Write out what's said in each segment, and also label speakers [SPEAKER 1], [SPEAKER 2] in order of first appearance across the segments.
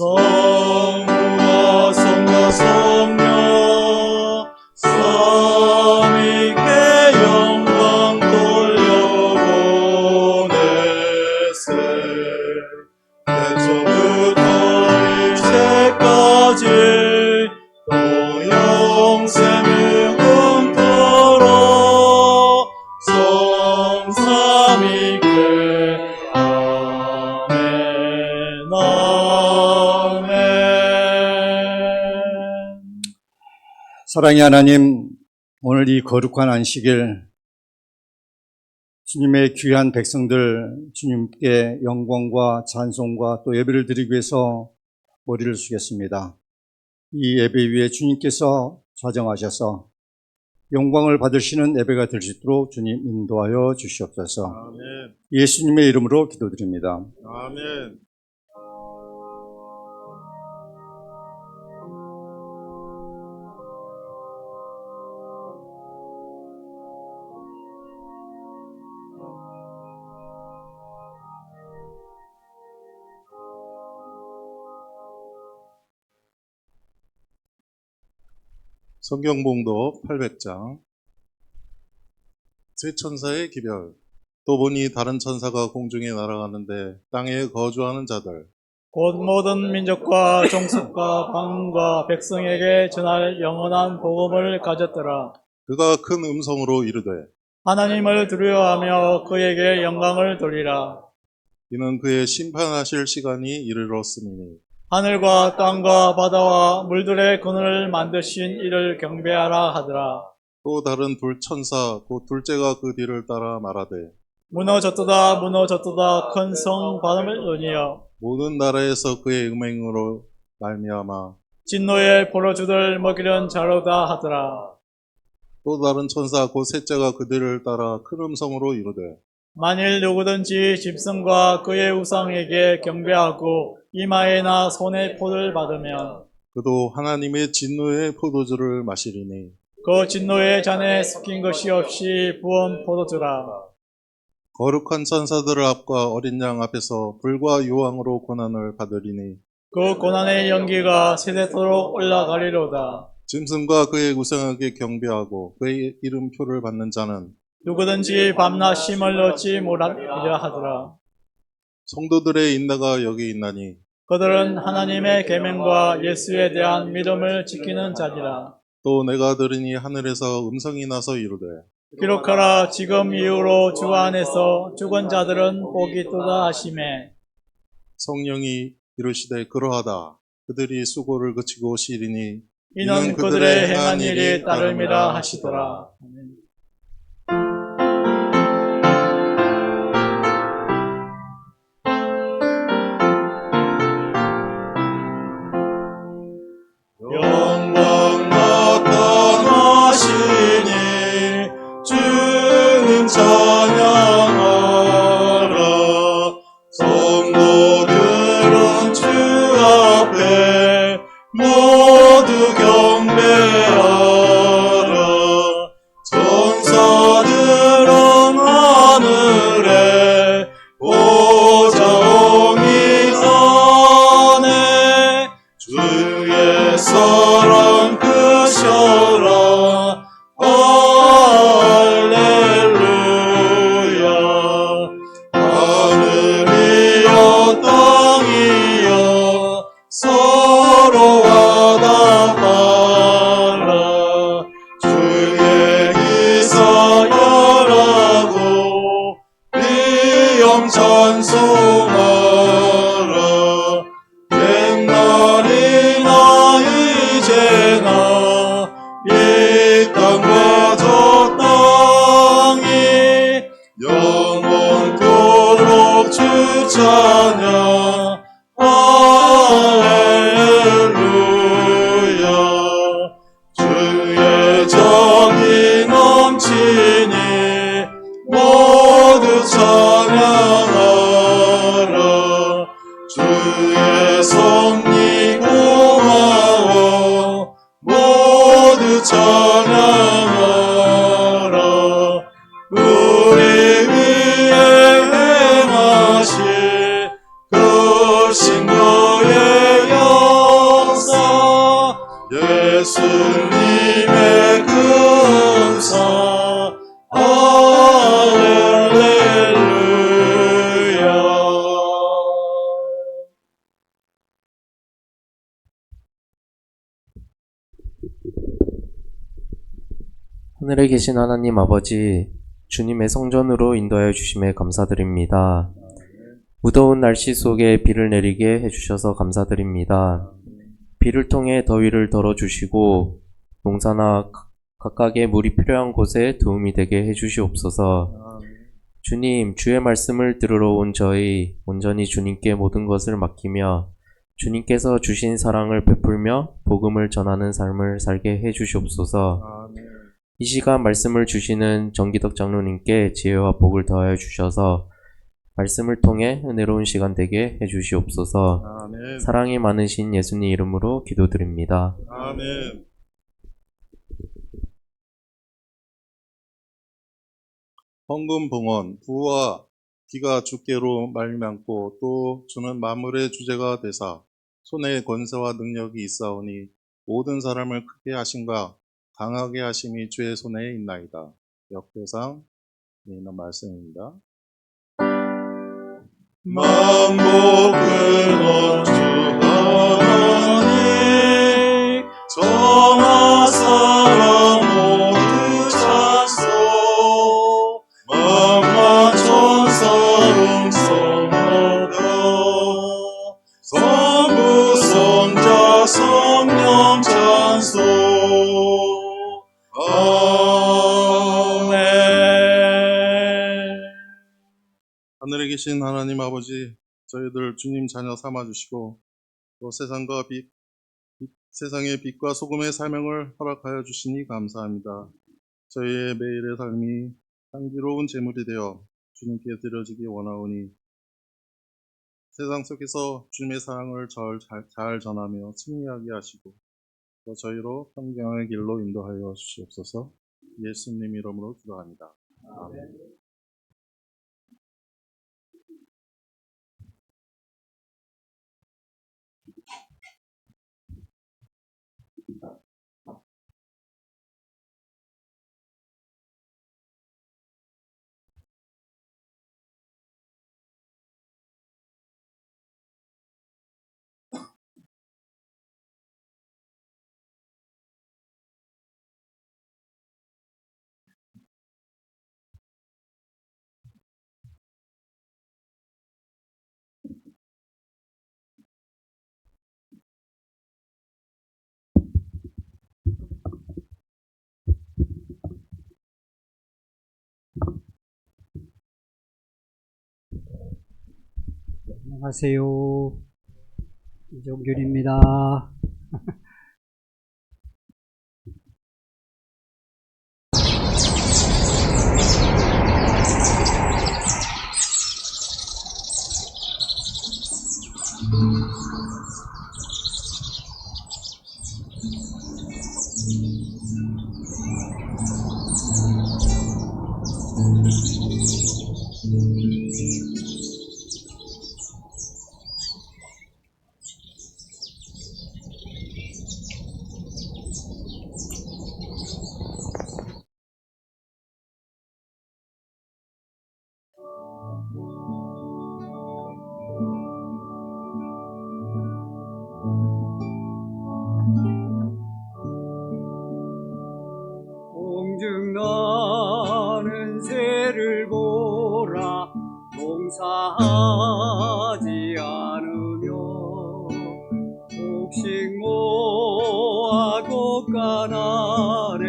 [SPEAKER 1] 성부와 성자 성령 삼위께 영광 돌려보내세. 태초부터 이제까지 또 영생을 흠터러 성삼위께 아멘 아멘.
[SPEAKER 2] 사랑의 하나님, 오늘 이 거룩한 안식일 주님의 귀한 백성들 주님께 영광과 찬송과 또 예배를 드리기 위해서 머리를 숙였습니다. 이 예배 위에 주님께서 좌정하셔서 영광을 받으시는 예배가 될 수 있도록 주님 인도하여 주시옵소서.
[SPEAKER 1] 아멘
[SPEAKER 2] 예수님의 이름으로 기도드립니다.
[SPEAKER 1] 아멘. 성경봉독 800장. 세 천사의 기별. 또 보니 다른 천사가 공중에 날아가는데 땅에 거주하는 자들
[SPEAKER 3] 곧 모든 민족과 종속과 방언과 백성에게 전할 영원한 복음을 가졌더라.
[SPEAKER 1] 그가 큰 음성으로 이르되
[SPEAKER 3] 하나님을 두려워하며 그에게 영광을 돌리라.
[SPEAKER 1] 이는 그의 심판하실 시간이 이르렀음이니
[SPEAKER 3] 하늘과 땅과 바다와 물들의 그늘을 만드신 이를 경배하라 하더라.
[SPEAKER 1] 또 다른 둘 천사 곧 둘째가 그 뒤를 따라 말하되
[SPEAKER 3] 무너졌도다 무너졌도다 큰 성 바벨론이여,
[SPEAKER 1] 모든 나라에서 그의 음행으로 말미암아.
[SPEAKER 3] 진노의 포로주들 먹이는 자로다 하더라.
[SPEAKER 1] 또 다른 천사 곧 셋째가 그 뒤를 따라 큰 음성으로 이르되
[SPEAKER 3] 만일 누구든지 짐승과 그의 우상에게 경배하고 이마에나 손에 포를 받으면
[SPEAKER 1] 그도 하나님의 진노의 포도주를 마시리니
[SPEAKER 3] 그 진노의 잔에 섞인 것이 없이 부은 포도주라.
[SPEAKER 1] 거룩한 천사들 앞과 어린 양 앞에서 불과 유황으로 고난을 받으리니
[SPEAKER 3] 그 고난의 연기가 세대토록 올라가리로다.
[SPEAKER 1] 짐승과 그의 우상에게 경배하고 그의 이름표를 받는 자는
[SPEAKER 3] 누구든지 밤낮 쉼을 얻지 못하리라 하더라.
[SPEAKER 1] 성도들의 인내가 여기 있나니
[SPEAKER 3] 그들은 하나님의 계명과 예수에 대한 믿음을 지키는 자니라.
[SPEAKER 1] 또 내가 들으니 하늘에서 음성이 나서 이르되
[SPEAKER 3] 기록하라. 지금 이후로 주 안에서 죽은 자들은 복이 있도다 하시매.
[SPEAKER 1] 성령이 이르시되 그러하다. 그들이 수고를 그치고 쉬리니
[SPEAKER 3] 이는 그들의 행한 일이 따름이라 하시더라. 아멘.
[SPEAKER 1] 영광 나타나시니 주님 찬양하라. 성도들은 주 앞에 모두 경배하라. 천사들은 하늘에 보좌옹이하네. 주의 사랑 크셔라. 할렐루야. 하늘이여 땅이여 서로 화답하라. 주의 기사여라고 비영 찬송하라. 옛날이나 이제나 이 땅과 저 땅이 영원토록 주 찬양. 할렐루야. 주의 정이 넘치니 모두 찬양하라. 주의 섭리 고마워 모두 찬양하라. 우리 위에 행하실 그 신녀의
[SPEAKER 4] 하늘에 계신 하나님 아버지, 주님의 성전으로 인도하여 주심에 감사드립니다. 무더운 날씨 속에 비를 내리게 해주셔서 감사드립니다. 비를 통해 더위를 덜어주시고 농사나 각각의 물이 필요한 곳에 도움이 되게 해주시옵소서. 주님, 주의 말씀을 들으러 온 저희 온전히 주님께 모든 것을 맡기며 주님께서 주신 사랑을 베풀며 복음을 전하는 삶을 살게 해주시옵소서. 이 시간 말씀을 주시는 정기덕 장로님께 지혜와 복을 더하여 주셔서 말씀을 통해 은혜로운 시간 되게 해주시옵소서.
[SPEAKER 1] 아멘.
[SPEAKER 4] 사랑이 많으신 예수님 이름으로 기도드립니다.
[SPEAKER 1] 아멘. 헌금 봉헌 부와 기가 주께로 말미암고 또 주는 만물의 주제가 되사 손에 권세와 능력이 있사오니 모든 사람을 크게 하심과 강하게 하심이 주의 손에 있나이다. 역대상 있는 말씀입니다.
[SPEAKER 3] 만복을 원주 하나님 정하사람 모두 찬송 만만 천사 음성하며 성부 성자 성령 찬송 아멘.
[SPEAKER 1] 하늘에 계신 하나님 아버지, 저희들 주님 자녀 삼아주시고 또 세상의 빛과 소금의 사명을 허락하여 주시니 감사합니다. 저희의 매일의 삶이 향기로운 제물이 되어 주님께 드려지기 원하오니 세상 속에서 주님의 사랑을 잘 전하며 승리하게 하시고 또 저희로 평강의 길로 인도하여 주시옵소서. 예수님 이름으로 기도합니다. 아멘.
[SPEAKER 5] 안녕하세요. 이종균입니다. 공중 나는 새를 보라 농사하지 않으며 곡식 모아 곡간 아래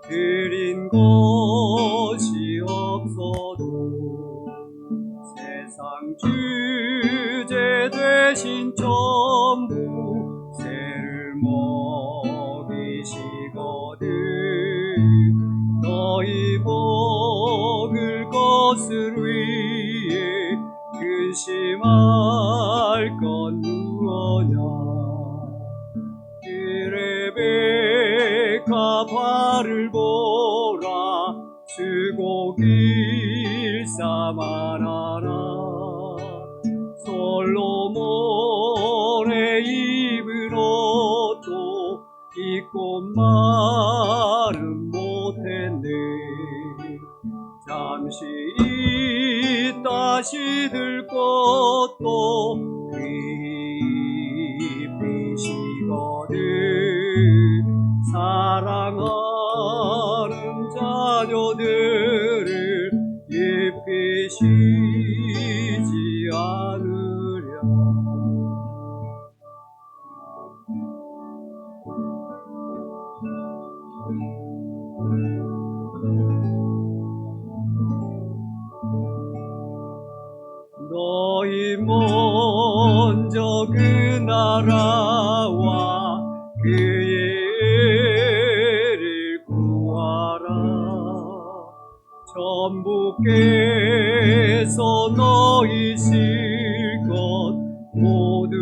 [SPEAKER 5] 들인 것이 없어도 세상 주제 되신 전부 새를 먹이시거든 너희 먹을 것을 위해 근심할 건 무엇냐 레베카 발을 보라 쓰고 길사만 하나 솔로몬의 입은 옷도 입고 말은 못했네 잠시 다시 들 것도 깊이시거든 사랑하는 자녀들을 예피시지 않으랴. 너희 먼저 그 나라와 그의 의를 구하라. 전부께서 너희 실것 모두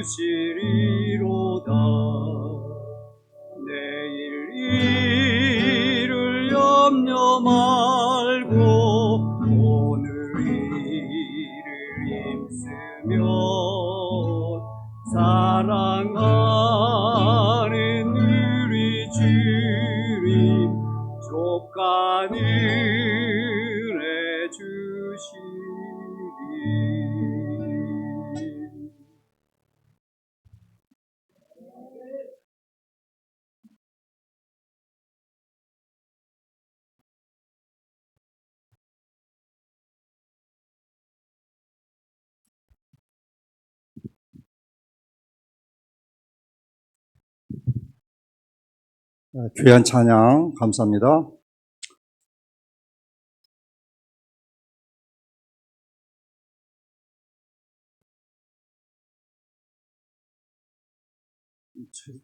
[SPEAKER 5] 주시리로다. 내일 일을 염려 말고 오늘 일을 힘쓰며 사랑하는 우리 주님 족간 은혜 주시리.
[SPEAKER 2] 귀한 찬양 감사합니다.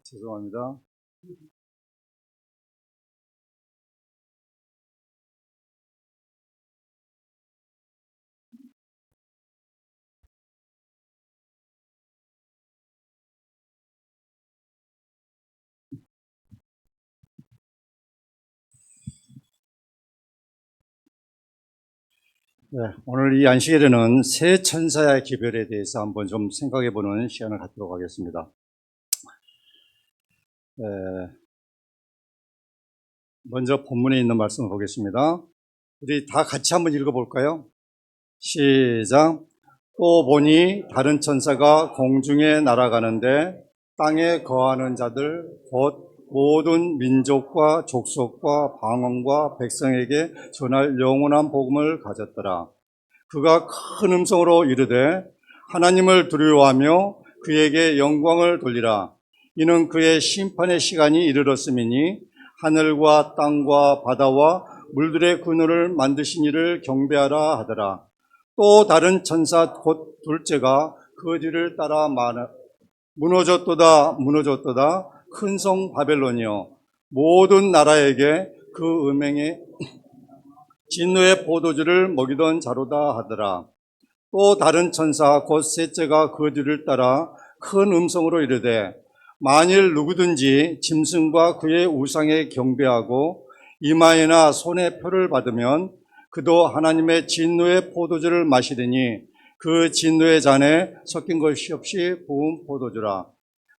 [SPEAKER 2] 죄송합니다. 네, 오늘 이 안식일에는 새 천사의 기별에 대해서 한번 좀 생각해 보는 시간을 갖도록 하겠습니다. 먼저 본문에 있는 말씀을 보겠습니다. 우리 다 같이 한번 읽어볼까요? 시작. 또 보니 다른 천사가 공중에 날아가는데 땅에 거하는 자들 곧 모든 민족과 족속과 방언과 백성에게 전할 영원한 복음을 가졌더라. 그가 큰 음성으로 이르되 하나님을 두려워하며 그에게 영광을 돌리라. 이는 그의 심판의 시간이 이르렀음이니 하늘과 땅과 바다와 물들의 그늘을 만드신 이를 경배하라 하더라. 또 다른 천사 곧 둘째가 그 뒤를 따라 무너졌도다 무너졌도다 큰 성 바벨론이여 모든 나라에게 그 음행의 진노의 포도주를 먹이던 자로다 하더라. 또 다른 천사 곧 셋째가 그 뒤를 따라 큰 음성으로 이르되 만일 누구든지 짐승과 그의 우상에 경배하고 이마에나 손에 표를 받으면 그도 하나님의 진노의 포도주를 마시리니 그 진노의 잔에 섞인 것이 없이 부은 포도주라.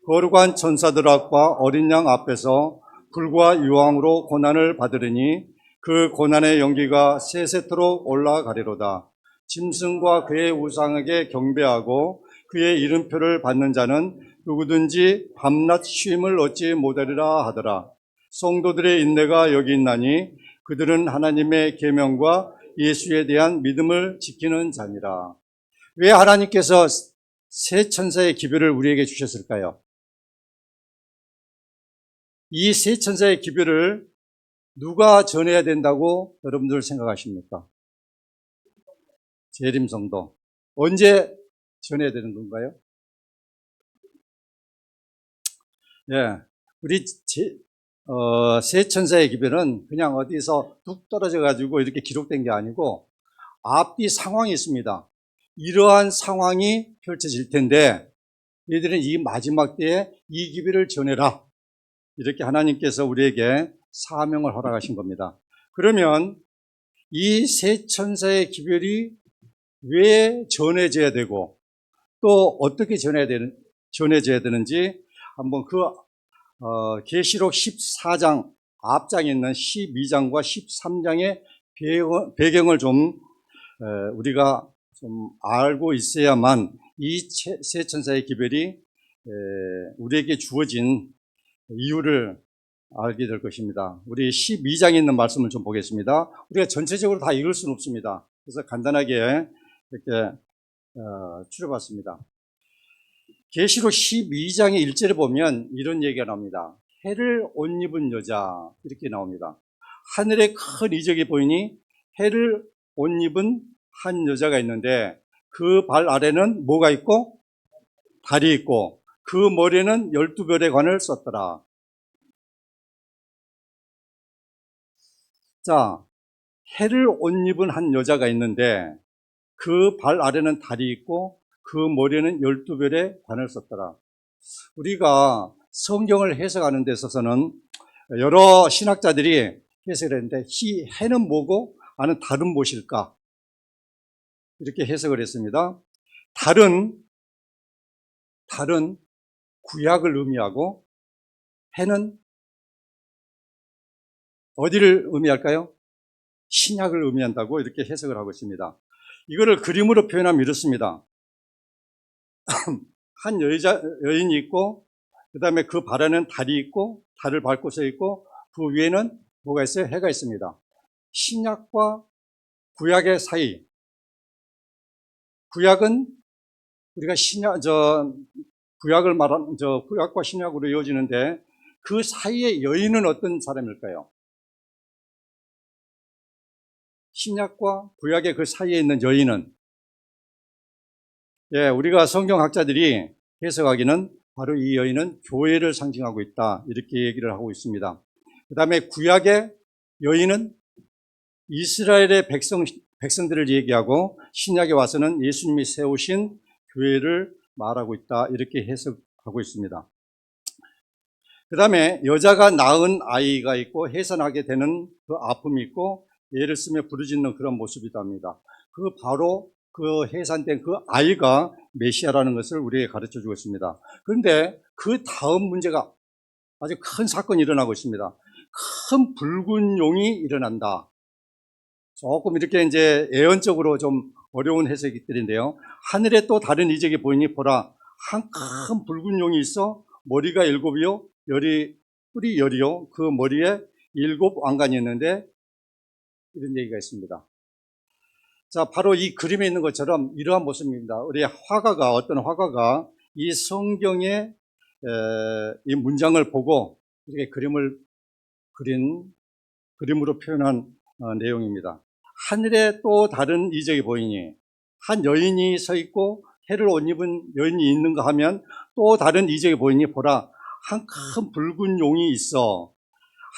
[SPEAKER 2] 거룩한 천사들 앞과 어린 양 앞에서 불과 유황으로 고난을 받으리니 그 고난의 연기가 세세토록 올라가리로다. 짐승과 그의 우상에게 경배하고 그의 이름표를 받는 자는 누구든지 밤낮 쉼을 얻지 못하리라 하더라. 성도들의 인내가 여기 있나니 그들은 하나님의 계명과 예수에 대한 믿음을 지키는 자니라. 왜 하나님께서 세 천사의 기별을 우리에게 주셨을까요? 이 세 천사의 기별을 누가 전해야 된다고 여러분들 생각하십니까? 재림성도. 언제 전해야 되는 건가요? 예, 우리 세 천사의 기별은 그냥 어디서 뚝 떨어져 가지고 이렇게 기록된 게 아니고 앞뒤 상황이 있습니다. 이러한 상황이 펼쳐질 텐데 너희들은 이 마지막 때에 이 기별을 전해라. 이렇게 하나님께서 우리에게 사명을 허락하신 겁니다. 그러면 이 세 천사의 기별이 왜 전해져야 되고 또 어떻게 전해져야 되는지 한번 계시록 14장 앞장에 있는 12장과 13장의 배경을 좀 우리가 좀 알고 있어야만 이 세 천사의 기별이 우리에게 주어진 이유를 알게 될 것입니다. 우리 12장에 있는 말씀을 좀 보겠습니다. 우리가 전체적으로 다 읽을 수는 없습니다. 그래서 간단하게 이렇게 추려봤습니다. 계시록 12장의 1절에 보면 이런 얘기가 나옵니다. 해를 옷 입은 여자, 이렇게 나옵니다. 하늘에 큰 이적이 보이니 해를 옷 입은 한 여자가 있는데 그 발 아래는 뭐가 있고? 달이 있고 그 머리에는 12별의 관을 썼더라. 자, 해를 옷 입은 한 여자가 있는데 그 발 아래는 달이 있고 그 머리에는 12별의 관을 썼더라. 우리가 성경을 해석하는 데 있어서는 여러 신학자들이 해석을 했는데 이 해는 뭐고 아는 달은 무엇일까? 이렇게 해석을 했습니다. 달은 구약을 의미하고 해는 어디를 의미할까요? 신약을 의미한다고 이렇게 해석을 하고 있습니다. 이거를 그림으로 표현하면 이렇습니다. 한 여인이 있고 그 다음에 그 발에는 달이 있고 달을 밟고 서 있고 그 위에는 뭐가 있어요? 해가 있습니다. 신약과 구약의 사이. 구약은 우리가 구약을 말하는 구약과 신약으로 이어지는데 그 사이의 여인은 어떤 사람일까요? 신약과 구약의 그 사이에 있는 여인은 우리가 성경학자들이 해석하기는 바로 이 여인은 교회를 상징하고 있다 이렇게 얘기를 하고 있습니다. 그 다음에 구약의 여인은 이스라엘의 백성들을 얘기하고 신약에 와서는 예수님이 세우신 교회를 말하고 있다 이렇게 해석하고 있습니다. 그 다음에 여자가 낳은 아이가 있고 해산하게 되는 그 아픔이 있고 예를 쓰며 부르짖는 그런 모습이답니다. 바로 그 해산된 그 아이가 메시아라는 것을 우리에게 가르쳐 주고 있습니다. 그런데 그 다음 문제가 아주 큰 사건이 일어나고 있습니다. 큰 붉은 용이 일어난다. 조금 이렇게 이제 예언적으로 좀 어려운 해석들인데요. 하늘에 또 다른 이적이 보이니 보라, 한 큰 붉은 용이 있어 머리가 7이요, 뿔이 10이요, 그 머리에 7 왕관이 있는데 이런 얘기가 있습니다. 자, 바로 이 그림에 있는 것처럼 이러한 모습입니다. 우리 어떤 화가가 이 성경의 이 문장을 보고 이렇게 그림으로 표현한 내용입니다. 하늘에 또 다른 이적이 보이니 한 여인이 서 있고 해를 옷 입은 여인이 있는가 하면 또 다른 이적이 보이니 보라, 한 큰 붉은 용이 있어.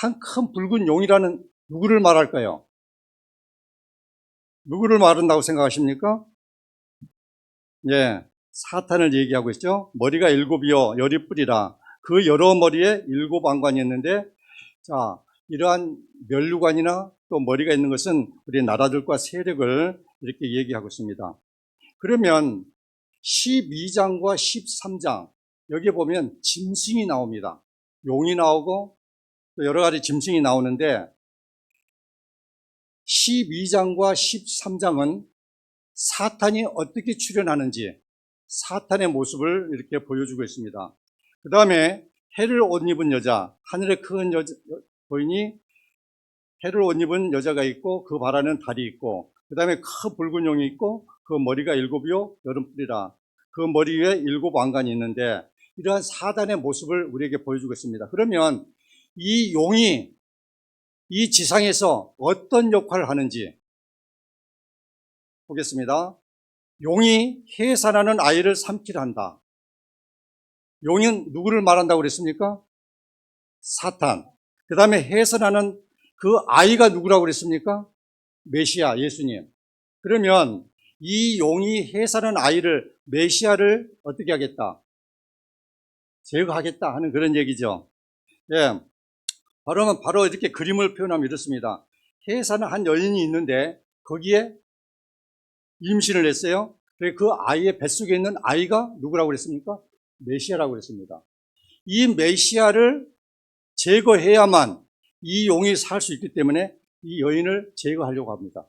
[SPEAKER 2] 한 큰 붉은 용이라는 누구를 말할까요? 누구를 말한다고 생각하십니까? 사탄을 얘기하고 있죠. 머리가 7이요, 10이 뿔이라. 그 여러 머리에 7 왕관이 있는데, 자, 이러한 면류관이나 또 머리가 있는 것은 우리 나라들과 세력을 이렇게 얘기하고 있습니다. 그러면 12장과 13장, 여기에 보면 짐승이 나옵니다. 용이 나오고 또 여러 가지 짐승이 나오는데 12장과 13장은 사탄이 어떻게 출현하는지 사탄의 모습을 이렇게 보여주고 있습니다. 그 다음에 해를 옷 입은 여자, 하늘에 큰 여자 보이니 해를 옷 입은 여자가 있고 그 발 안에는 달이 있고 그 다음에 큰 붉은 용이 있고 그 머리가 7이요 여름뿔이라. 그 머리 위에 7 왕관이 있는데 이러한 사단의 모습을 우리에게 보여주고 있습니다. 그러면 이 용이 이 지상에서 어떤 역할을 하는지 보겠습니다. 용이 해산하는 아이를 삼키려 한다. 용은 누구를 말한다고 그랬습니까? 사탄. 그 다음에 해산하는 그 아이가 누구라고 그랬습니까? 메시아, 예수님. 그러면 이 용이 해산한 아이를, 메시아를 어떻게 하겠다? 제거하겠다 하는 그런 얘기죠. 바로 이렇게 그림을 표현하면 이렇습니다. 해산한 한 여인이 있는데 거기에 임신을 했어요. 그 아이의 뱃속에 있는 아이가 누구라고 그랬습니까? 메시아라고 그랬습니다. 이 메시아를 제거해야만 이 용이 살 수 있기 때문에 이 여인을 제거하려고 합니다.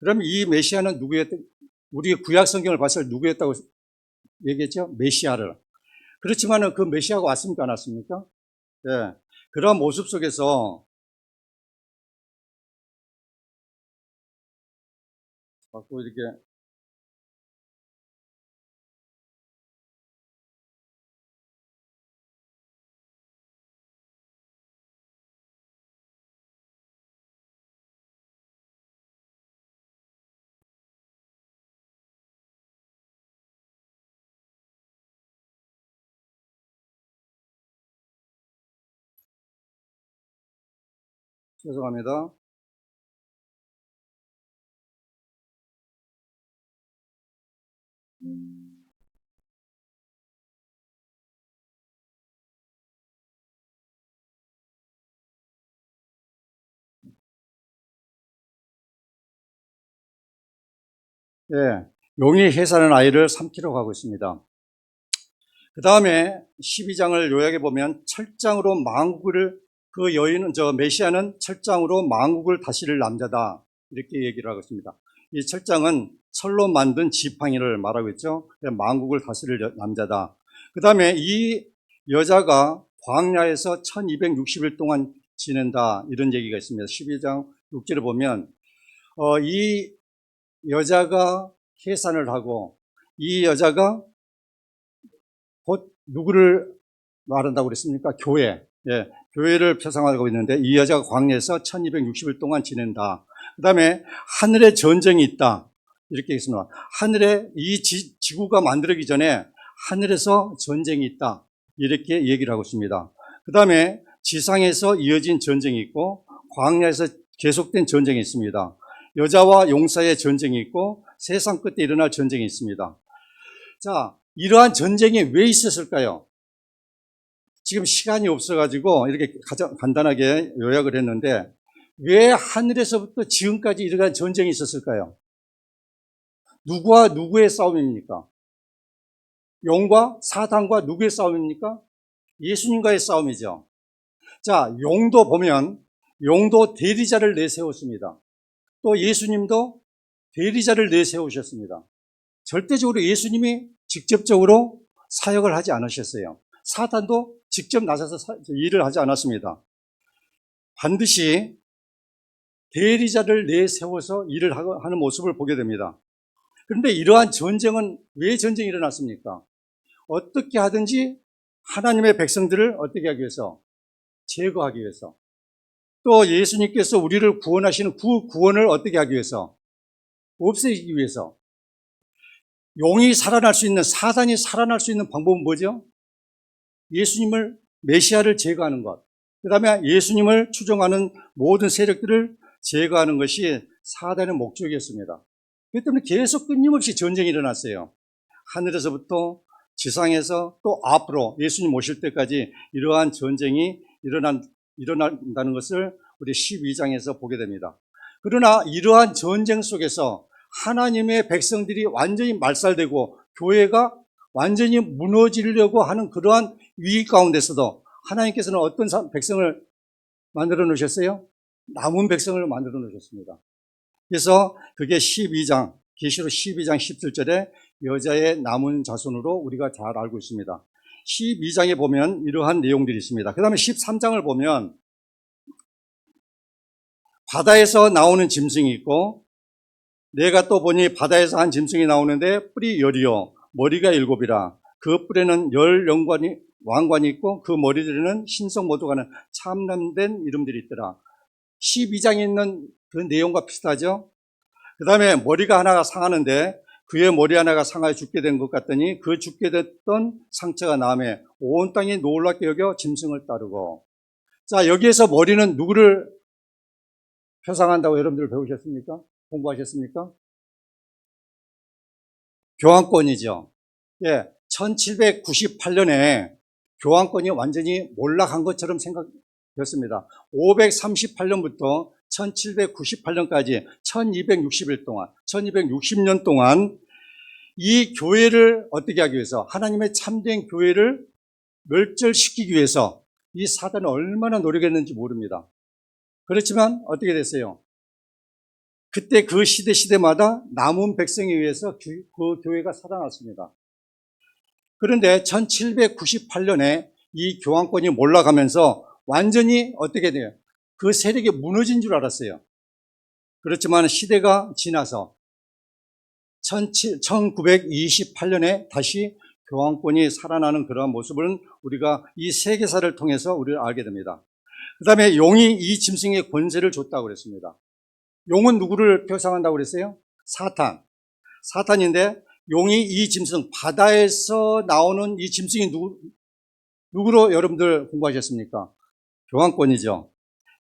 [SPEAKER 2] 그럼 이 메시아는 누구였다? 우리 구약 성경을 봤을 때 누구였다고 얘기했죠? 메시아를. 그렇지만은 그 메시아가 왔습니까? 안 왔습니까? 예. 그런 모습 속에서 자꾸 이렇게 죄송합니다. 예. 용이 해산한 아이를 삼키려고 하고 있습니다. 그 다음에 12장을 요약해 보면 철장으로 만국을 그 여인은 메시아는 철장으로 만국을 다스릴 남자다 이렇게 얘기를 하고 있습니다. 이 철장은 철로 만든 지팡이를 말하고 있죠. 만국을 다스릴 남자다. 그 다음에 이 여자가 광야에서 1260일 동안 지낸다 이런 얘기가 있습니다. 12장 6절을 보면 이 여자가 해산을 하고 이 여자가 곧 누구를 말한다고 그랬습니까? 교회. 예, 교회를 표상하고 있는데 이 여자가 광야에서 1260일 동안 지낸다. 그 다음에 하늘에 전쟁이 있다. 이렇게 있습니다. 하늘에 이 지구가 만들어지기 전에 하늘에서 전쟁이 있다. 이렇게 얘기를 하고 있습니다. 그 다음에 지상에서 이어진 전쟁이 있고 광야에서 계속된 전쟁이 있습니다. 여자와 용사의 전쟁이 있고 세상 끝에 일어날 전쟁이 있습니다. 자, 이러한 전쟁이 왜 있었을까요? 지금 시간이 없어가지고 이렇게 가장 간단하게 요약을 했는데 왜 하늘에서부터 지금까지 이러한 전쟁이 있었을까요? 누구와 누구의 싸움입니까? 용과 사탄과 누구의 싸움입니까? 예수님과의 싸움이죠. 자, 용도 보면 용도 대리자를 내세웠습니다. 또 예수님도 대리자를 내세우셨습니다. 절대적으로 예수님이 직접적으로 사역을 하지 않으셨어요. 사탄도 직접 나서서 일을 하지 않았습니다. 반드시 대리자를 내세워서 일을 하는 모습을 보게 됩니다. 그런데 이러한 전쟁은 왜 전쟁이 일어났습니까? 어떻게 하든지 하나님의 백성들을 어떻게 하기 위해서? 제거하기 위해서. 또 예수님께서 우리를 구원하시는 그 구원을 어떻게 하기 위해서? 없애기 위해서. 용이 살아날 수 있는, 사단이 살아날 수 있는 방법은 뭐죠? 예수님을, 메시아를 제거하는 것. 그 다음에 예수님을 추종하는 모든 세력들을 제거하는 것이 사단의 목적이었습니다. 그렇기 때문에 계속 끊임없이 전쟁이 일어났어요. 하늘에서부터 지상에서 또 앞으로 예수님 오실 때까지 이러한 전쟁이 일어난다는 것을 우리 12장에서 보게 됩니다. 그러나 이러한 전쟁 속에서 하나님의 백성들이 완전히 말살되고 교회가 완전히 무너지려고 하는 그러한 위기 가운데서도 하나님께서는 어떤 백성을 만들어 놓으셨어요? 남은 백성을 만들어 놓으셨습니다. 그래서 그게 12장, 계시록 12장 17절에 여자의 남은 자손으로 우리가 잘 알고 있습니다. 12장에 보면 이러한 내용들이 있습니다. 그 다음에 13장을 보면 바다에서 나오는 짐승이 있고 내가 또 보니 바다에서 한 짐승이 나오는데 뿔이 10이요 머리가 7이라 그 뿔에는 10 왕관이 있고 그 머리들에는 신성 모독하는 참남된 이름들이 있더라. 12장에 있는 그 내용과 비슷하죠. 그 다음에 머리가 하나가 상하는데 그의 머리 하나가 상하여 죽게 된 것 같더니 그 죽게 됐던 상처가 나음에 온 땅이 놀랍게 여겨 짐승을 따르고. 자, 여기에서 머리는 누구를 표상한다고 여러분들 배우셨습니까? 공부하셨습니까? 교황권이죠. 예, 1798년에 교황권이 완전히 몰락한 것처럼 생각되었습니다. 538년부터 1798년까지 1260일 동안, 1260년 동안 이 교회를 어떻게 하기 위해서, 하나님의 참된 교회를 멸절시키기 위해서 이 사단이 얼마나 노력했는지 모릅니다. 그렇지만 어떻게 됐어요? 그때 그 시대마다 남은 백성에 의해서 그 교회가 살아났습니다. 그런데 1798년에 이 교황권이 몰락하면서 완전히 어떻게 돼요? 그 세력이 무너진 줄 알았어요. 그렇지만 시대가 지나서 1928년에 다시 교황권이 살아나는 그러한 모습을 우리가 이 세계사를 통해서 우리를 알게 됩니다. 그 다음에 용이 이 짐승의 권세를 줬다고 그랬습니다. 용은 누구를 표상한다고 그랬어요? 사탄인데 용이 이 짐승, 바다에서 나오는 이 짐승이 누구로 여러분들 공부하셨습니까? 교황권이죠.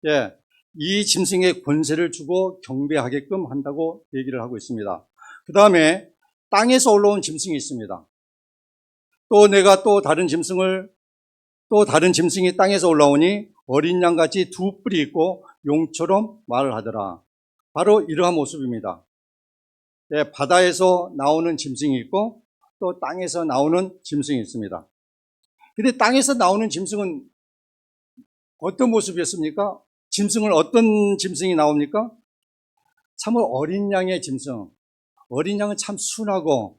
[SPEAKER 2] 예, 이 짐승의 권세를 주고 경배하게끔 한다고 얘기를 하고 있습니다. 그 다음에 땅에서 올라온 짐승이 있습니다. 또 내가 또 다른 짐승이 땅에서 올라오니 어린 양같이 두 뿔이 있고 용처럼 말을 하더라. 바로 이러한 모습입니다. 예, 바다에서 나오는 짐승이 있고 또 땅에서 나오는 짐승이 있습니다. 근데 땅에서 나오는 짐승은 어떤 모습이었습니까? 어떤 짐승이 나옵니까? 참으로 어린 양의 짐승. 어린 양은 참 순하고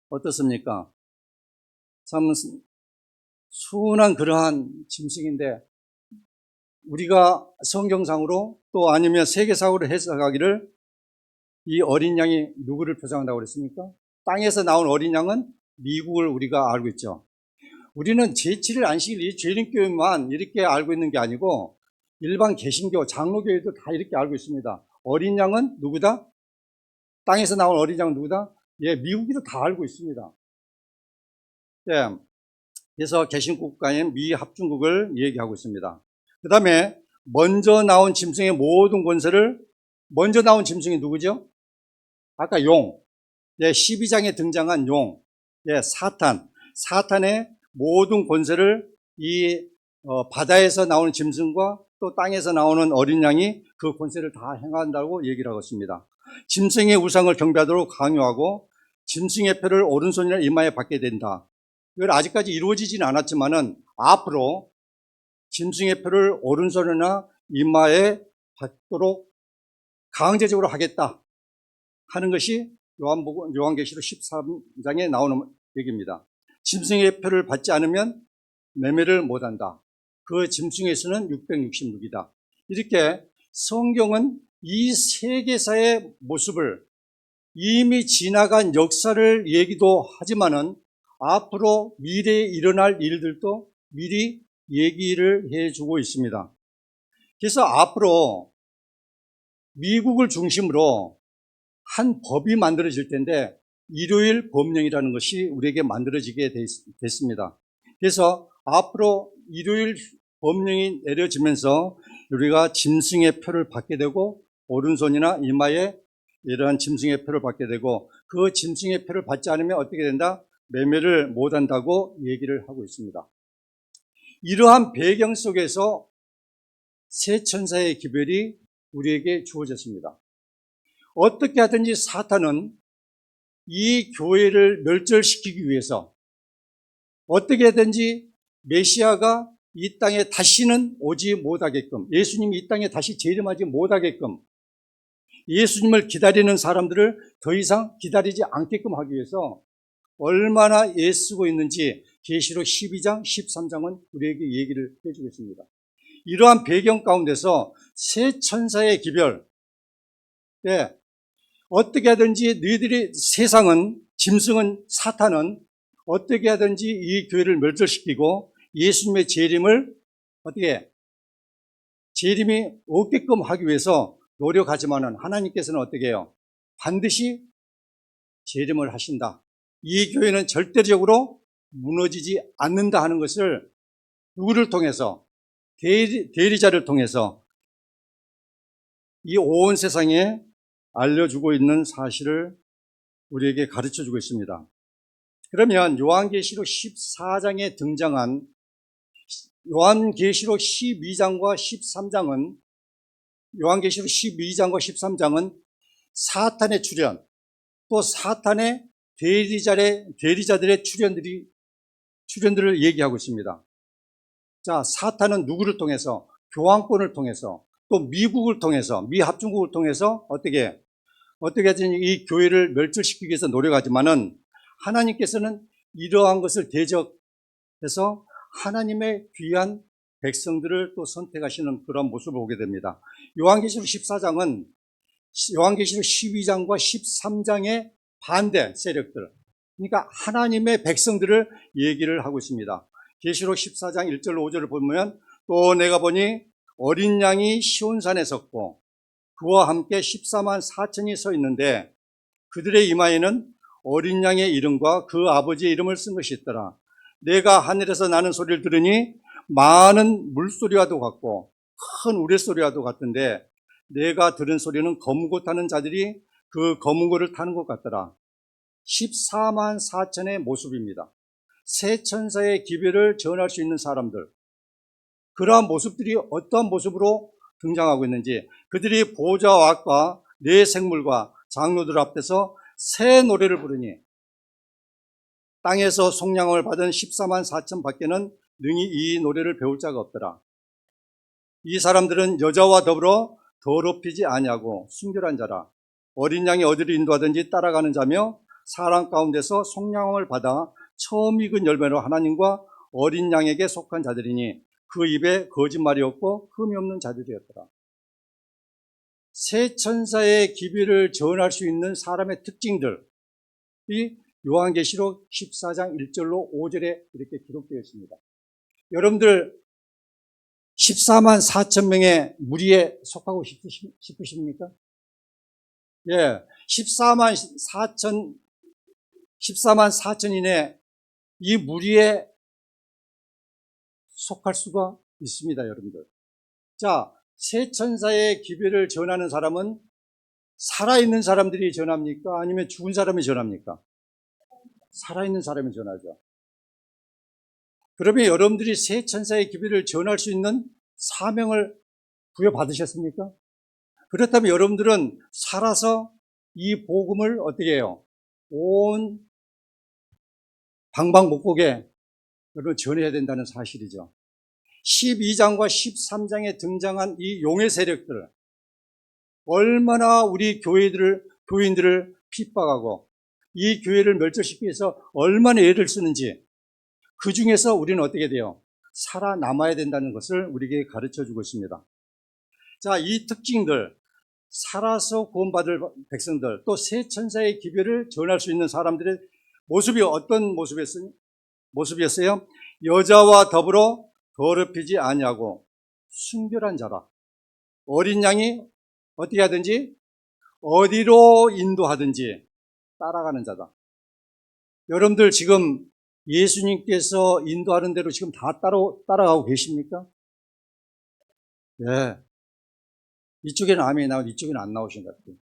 [SPEAKER 2] 어떻습니까? 참 순한 그러한 짐승인데 우리가 성경상으로 또 아니면 세계사으로 해석하기를 이 어린 양이 누구를 표상한다고 그랬습니까? 땅에서 나온 어린 양은 미국을 우리가 알고 있죠. 우리는 제7일 안식일 이 재림교회만 이렇게 알고 있는 게 아니고 일반 개신교, 장로교회도 다 이렇게 알고 있습니다. 어린 양은 누구다? 땅에서 나온 어린 양은 누구다? 예, 미국이도 다 알고 있습니다. 예, 그래서 개신국가인 미합중국을 얘기하고 있습니다. 그 다음에 먼저 나온 짐승의 모든 권세를 먼저 나온 짐승이 누구죠? 아까 용, 예, 12장에 등장한 용, 예, 사탄의 모든 권세를 이 바다에서 나오는 짐승과 또 땅에서 나오는 어린 양이 그 권세를 다 행한다고 얘기를 하고 있습니다. 짐승의 우상을 경배하도록 강요하고 짐승의 표를 오른손이나 이마에 받게 된다. 이걸 아직까지 이루어지지는 않았지만은 앞으로 짐승의 표를 오른손이나 이마에 받도록 강제적으로 하겠다 하는 것이 요한계시록 13장에 나오는 얘기입니다. 짐승의 표를 받지 않으면 매매를 못한다. 그 짐승의 수는 666이다. 이렇게 성경은 이 세계사의 모습을 이미 지나간 역사를 얘기도 하지만은 앞으로 미래에 일어날 일들도 미리 얘기를 해주고 있습니다. 그래서 앞으로 미국을 중심으로 한 법이 만들어질 텐데 일요일 법령이라는 것이 우리에게 만들어지게 됐습니다. 그래서 앞으로 일요일 법령이 내려지면서 우리가 짐승의 표를 받게 되고 오른손이나 이마에 이러한 짐승의 표를 받게 되고 그 짐승의 표를 받지 않으면 어떻게 된다? 매매를 못한다고 얘기를 하고 있습니다. 이러한 배경 속에서 새 천사의 기별이 우리에게 주어졌습니다. 어떻게 하든지 사탄은 이 교회를 멸절시키기 위해서 어떻게 하든지 메시아가 이 땅에 다시는 오지 못하게끔, 예수님이 이 땅에 다시 재림하지 못하게끔, 예수님을 기다리는 사람들을 더 이상 기다리지 않게끔 하기 위해서 얼마나 애쓰고 있는지 계시록 12장, 13장은 우리에게 얘기를 해주겠습니다. 이러한 배경 가운데서 새 천사의 기별, 예, 어떻게 하든지 너희들이 짐승은 사탄은 어떻게 하든지 이 교회를 멸절시키고 예수님의 재림을 재림이 없게끔 하기 위해서 노력하지만은 하나님께서는 어떻게 해요? 반드시 재림을 하신다. 이 교회는 절대적으로 무너지지 않는다 하는 것을 누구를 통해서? 대리자를 통해서 이 온 세상에 알려주고 있는 사실을 우리에게 가르쳐주고 있습니다. 그러면 요한계시록 14장에 등장한 요한계시록 12장과 13장은 요한계시록 12장과 13장은 사탄의 출현, 또 사탄의 대리자들의 출현들을 얘기하고 있습니다. 자, 사탄은 누구를 통해서? 교황권을 통해서, 또 미국을 통해서, 미합중국을 통해서 어떻게든 이 교회를 멸절시키기 위해서 노력하지만은 하나님께서는 이러한 것을 대적해서 하나님의 귀한 백성들을 또 선택하시는 그런 모습을 보게 됩니다. 요한계시록 14장은 요한계시록 12장과 13장의 반대 세력들, 그러니까 하나님의 백성들을 얘기를 하고 있습니다. 계시록 14장 1절 5절을 보면 또 내가 보니 어린 양이 시온산에 섰고 그와 함께 14만 4천이 서 있는데 그들의 이마에는 어린 양의 이름과 그 아버지의 이름을 쓴 것이 있더라. 내가 하늘에서 나는 소리를 들으니 많은 물소리와도 같고 큰 우레소리와도 같은데 내가 들은 소리는 검고 타는 자들이 그 검은 고를 타는 것 같더라. 14만 4천의 모습입니다. 새 천사의 기별을 전할 수 있는 사람들, 그러한 모습들이 어떠한 모습으로 등장하고 있는지, 그들이 보좌와 악과 네 생물과 장로들 앞에서 새 노래를 부르니 땅에서 속량을 받은 14만 4천 밖에는 능히 이 노래를 배울 자가 없더라. 이 사람들은 여자와 더불어 더럽히지 아니하고 순결한 자라. 어린 양이 어디를 인도하든지 따라가는 자며 사람 가운데서 속량을 받아 처음 익은 열매로 하나님과 어린 양에게 속한 자들이니 그 입에 거짓말이 없고 흠이 없는 자들이었더라. 새 천사의 기별을 전할 수 있는 사람의 특징들이 요한계시록 14장 1절로 5절에 이렇게 기록되어 있습니다. 여러분들 14만 4천 명의 무리에 속하고 싶으십니까? 예, 14만 4천인의 이 무리에 속할 수가 있습니다, 여러분들. 자, 새 천사의 기별을 전하는 사람은 살아있는 사람들이 전합니까? 아니면 죽은 사람이 전합니까? 살아있는 사람이 전하죠. 그러면 여러분들이 새 천사의 기별을 전할 수 있는 사명을 부여받으셨습니까? 그렇다면 여러분들은 살아서 이 복음을 어떻게 해요? 온 방방곡곡에 여러분 전해야 된다는 사실이죠. 12장과 13장에 등장한 이 용의 세력들, 얼마나 우리 교인들을 핍박하고 이 교회를 멸절시키기 위해서 얼마나 애를 쓰는지, 그 중에서 우리는 어떻게 돼요? 살아남아야 된다는 것을 우리에게 가르쳐주고 있습니다. 자, 이 특징들, 살아서 구원받을 백성들, 또 새 천사의 기별을 전할 수 있는 사람들의 모습이 어떤 모습이었어요? 여자와 더불어 더럽히지 아니하고 순결한 자라. 어린 양이 어떻게 하든지 어디로 인도하든지 따라가는 자다. 여러분들 지금 예수님께서 인도하는 대로 지금 다 따라가고 계십니까? 예. 이쪽에는 아멘이 나오고 이쪽에는 안 나오신 것 같아요.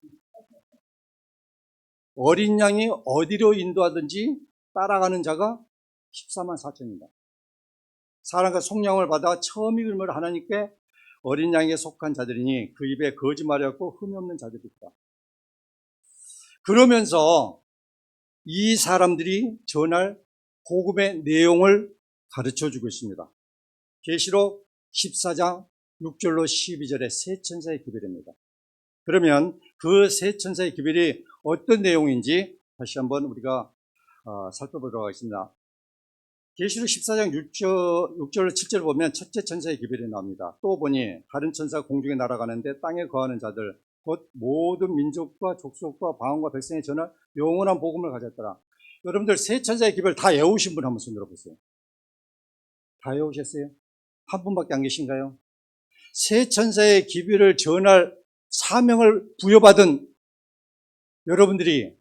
[SPEAKER 2] 어린 양이 어디로 인도하든지 따라가는 자가 14만 4천입니다. 사람과 속량을 받아 처음 읽음을 하나님께 어린 양에 속한 자들이니 그 입에 거짓말이 없고 흠이 없는 자들이 있다. 그러면서 이 사람들이 전할 복음의 내용을 가르쳐주고 있습니다. 계시록 14장 6절로 12절의 새 천사의 기별입니다. 그러면 그 새 천사의 기별이 어떤 내용인지 다시 한번 우리가 살펴보도록 하겠습니다. 계시록 14장 6절로 7절을 보면 첫째 천사의 기별이 나옵니다. 또 보니 다른 천사가 공중에 날아가는데 땅에 거하는 자들 곧 모든 민족과 족속과 방언과 백성에 전할 영원한 복음을 가졌더라. 여러분들 새 천사의 기별 다 외우신 분 한번 손 들어보세요. 다 외우셨어요? 한 분밖에 안 계신가요? 새 천사의 기별을 전할 사명을 부여받은 여러분들이